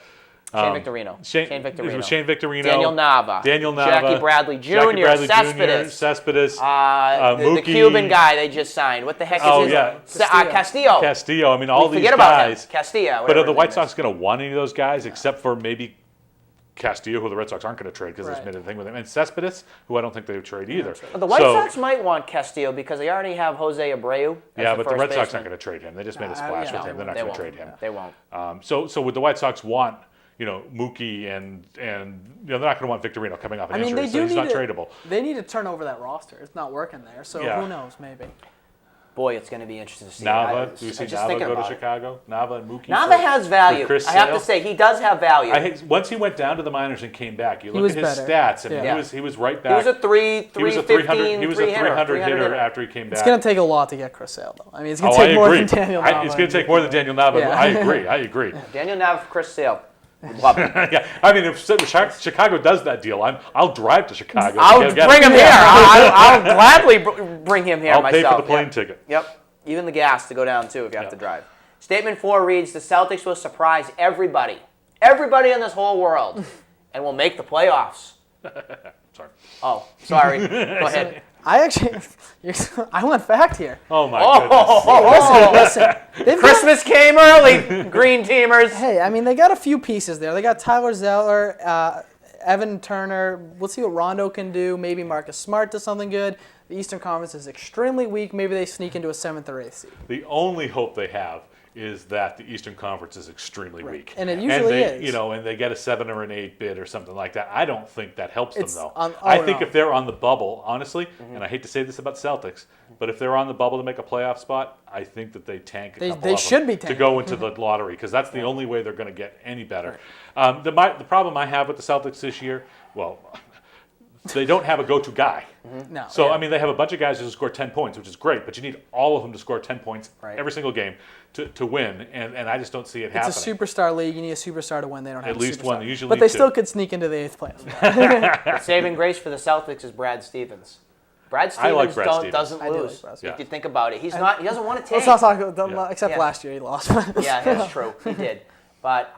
A: Shane Victorino.
B: Shane Victorino.
A: Daniel Nava.
B: Jackie
A: Bradley Jr.
B: Jackie Bradley
A: Cespedes.
B: Cespedes.
A: The
B: Mookie.
A: Cuban guy they just signed. What the heck is
B: Oh,
A: his
B: yeah.
A: name? Castillo.
B: Castillo. I mean, all
A: We
B: these
A: forget about him.
B: guys.
A: Castillo.
B: But are
A: whatever
B: the
A: his
B: White
A: name
B: Sox
A: is.
B: going to want any of those guys except for maybe Castillo, who the Red Sox aren't going to trade because
C: Right.
B: they just made a thing with him, and Cespedes, who I don't think they would trade either.
A: But the White
B: So-
A: Sox might want Castillo because they already have Jose Abreu. As
B: Yeah,
A: the
B: but the
A: first
B: Red Sox
A: baseman.
B: aren't going to trade him. They just made a
C: Nah,
B: splash
C: yeah,
B: with him. They're not
A: They
B: going to
A: won't.
B: trade him.
A: They won't.
B: So would the White Sox want, Mookie and they're not going to want Victorino coming off an
C: I mean,
B: injury,
C: they
B: so
C: do
B: he's
C: need
B: not
C: to,
B: tradable.
C: They need to turn over that roster. It's not working there. So
B: Yeah.
C: who knows? Maybe.
A: Boy, it's going to be interesting to see.
B: Nava, do you see
A: I'm just
B: Nava
A: thinking
B: go to
A: about it.
B: Chicago? Nava and Mookie.
A: Nava has value.
B: Chris
A: I have
B: Sale?
A: to say, he does have value.
B: Once he went down to the minors and came back, you look
C: was
B: at his
C: better.
B: stats, and
C: Yeah.
B: he was right
A: he
B: back.
A: was a 315,
B: He was a 300
A: 300
B: hitter after he came back.
C: It's going to take a lot to get Chris Sale, though. I mean, it's going to
B: I
C: take more
B: agree.
C: than Daniel Nava.
B: It's going to take more than Daniel Nava.
C: Yeah.
B: I agree.
A: Daniel Nava for Chris Sale. Would love it.
B: Yeah, I mean, if Chicago does that deal, I'll drive to Chicago.
A: I'll
B: to get
A: bring him here. I'll gladly bring him here
B: I'll
A: myself.
B: pay for the plane
A: Yep.
B: ticket.
A: Yep. Even the gas to go down, too, if you have to drive. Statement 4 reads, the Celtics will surprise everybody in this whole world, and will make the playoffs.
B: Sorry.
A: Oh, sorry. Go ahead.
C: I actually, I went fact here.
B: Oh my goodness.
C: Listen, they've got,
A: Christmas came early, green teamers.
C: hey, I mean, they got a few pieces there. They got Tyler Zeller, Evan Turner. We'll see what Rondo can do. Maybe Marcus Smart does something good. The Eastern Conference is extremely weak. Maybe they sneak into a 7th or 8th seed.
B: The only hope they have is that the Eastern Conference is extremely weak.
C: And it usually
B: they,
C: is.
B: And they get a 7 or an 8 bid or something like that. I don't think that helps
C: It's
B: them, though.
C: on-
B: I
C: oh,
B: think
C: no.
B: if they're on the bubble, honestly, and I hate to say this about Celtics, but if they're on the bubble to make a playoff spot, I think that they tank a couple
C: They
B: of
C: should
B: them
C: be
B: to
C: tanking.
B: go into the lottery, because that's the only way they're going to get any better. The problem I have with the Celtics this year, well, they don't have a go-to guy.
C: No.
B: So,
C: yeah.
B: I mean, they have a bunch of guys who score 10 points, which is great, but you need all of them to score 10 points
A: Right.
B: every single game to win, and I just don't see it
C: It's
B: happening.
C: a superstar league. You need a superstar to win. They don't have
B: At
C: a
B: least
C: superstar.
B: one. They usually
C: but
B: need
C: they
B: two.
C: still could sneak into the 8th playoffs.
A: The saving grace for the Celtics is Brad Stevens. Brad
B: I like
A: Stevens
B: Brad Stevens.
A: doesn't
C: I do like
A: lose.
C: Brad
A: If
B: Stevens.
A: you think about it, he doesn't want to tank.
C: Let's not talk about
B: Yeah.
C: except
A: Yeah.
C: last year he lost.
A: Yeah, that's true. He did. But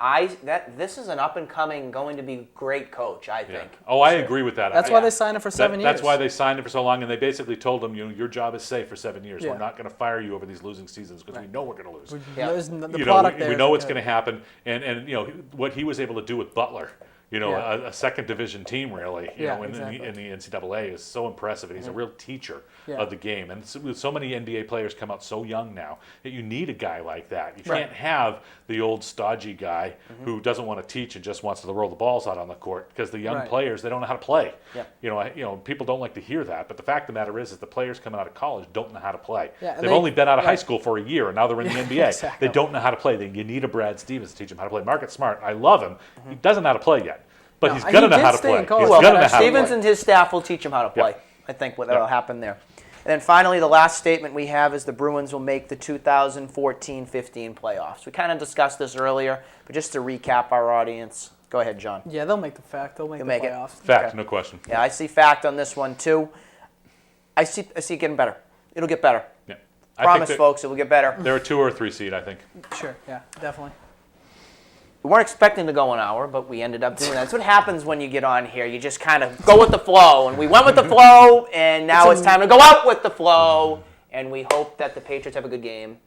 A: this is an up and coming, going to be great coach. I
B: Yeah.
A: think.
B: Oh, I agree with that.
C: That's why they signed him for 7 years.
B: That's why they signed him for so long, and they basically told him, your job is safe for 7 years.
C: Yeah.
B: We're not going to fire you over these losing seasons because we know we're going to lose.
A: Yeah.
C: The product there.
B: we
C: is
B: know what's
C: good.
B: going to happen, and what he was able to do with Butler,
C: Yeah.
B: a second division team really,
C: Yeah,
B: in
C: exactly.
B: the NCAA is so impressive, and he's a real teacher
C: Yeah.
B: of the game. And with so many NBA players come out so young now, that you need a guy like that. You
C: Right.
B: can't have the old stodgy guy who doesn't want to teach and just wants to roll the balls out on the court, because the young
C: Right.
B: players, they don't know how to play.
A: Yeah.
B: People don't like to hear that, but the fact of the matter is the players coming out of college don't know how to play.
C: Yeah, and
B: They've
C: they-
B: only been out of high
C: right.
B: school for a year, and now they're in the NBA.
C: Exactly.
B: They don't know how to play. You need a Brad Stevens to teach them how to play. Marcus Smart, I love him. He doesn't know how to play yet, but
C: No,
B: he's
C: he
B: going to know
C: did
B: how to
C: stay
B: play.
C: in college.
B: He's
A: Well,
B: going to know how to
A: Stevens
B: play.
A: and his staff will teach him how to play. I think that'll happen there. And then finally, the last statement we have is the Bruins will make the 2014-15 playoffs. We kind of discussed this earlier, but just to recap our audience, go ahead, John.
C: Yeah, they'll make the fact. They'll make the
A: make it.
C: playoffs.
B: Fact,
A: Okay.
B: no question.
A: Yeah, I see fact on this one too. I see it getting better. It'll get better.
B: Yeah.
A: Promise, folks, it will get better.
B: They're a 2 or 3 seed, I think.
C: Sure. Yeah, definitely.
A: We weren't expecting to go an hour, but we ended up doing that. That's what happens when you get on here. You just kind of go with the flow. And we went with the flow, and now it's time to go out with the flow. And we hope that the Patriots have a good game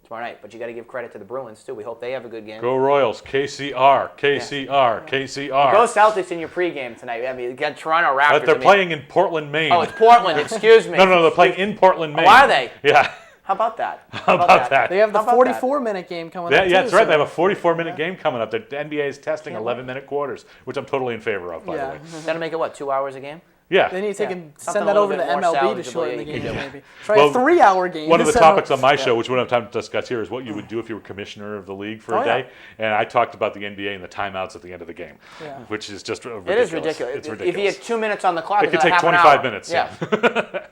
A: tomorrow night. But you got to give credit to the Bruins, too. We hope they have a good game.
B: Go Royals, KCR, KCR, KCR.
A: Go Celtics in your pregame tonight. I mean, you got Toronto Raptors.
B: But they're playing in Portland, Maine.
A: Oh, it's Portland. Excuse me.
B: No, they're playing in Portland, Maine.
A: Oh, are they?
B: Yeah.
A: How about that?
B: How about that?
C: They have the
A: How about that?
C: 44-minute game coming
B: Yeah,
C: up, too.
B: that's right.
C: so-
B: They have a 44-minute game coming up. The NBA is testing 11-minute quarters, which I'm totally in favor of, by the way.
A: That'll make it, what, 2 hours a game?
B: Yeah.
C: They need to take
A: Yeah.
C: and
A: Something
C: send
A: a
C: that
A: little
C: over to
A: bit more
C: MLB to
A: salvageable,
C: shorten
A: yeah,
C: the
A: you
C: game,
A: can do.
C: maybe. Try
B: Well,
C: a 3-hour game.
B: One of the
C: so-
B: topics on my show, which we don't have time to discuss here, is what you would do if you were commissioner of the league for a
A: Oh, yeah.
B: day. And I talked about the NBA and the timeouts at the end of the game,
C: Yeah.
B: which is just ridiculous.
A: It is ridiculous.
B: It's
A: If you
B: ridiculous.
A: had 2 minutes on the clock,
B: It could
A: it's
B: take
A: half an
B: 25
A: hour.
B: minutes.
A: Yeah.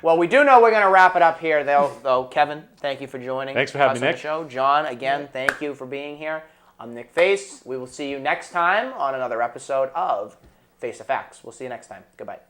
A: Well, we do know we're going to wrap it up here, though. Kevin, thank you for joining
B: Thanks for having
A: us
B: me,
A: on
B: Nick.
A: the show. John, again, thank you for being here. I'm Nick Face. We will see you next time on another episode of Face the Facts. We'll see you next time. Goodbye.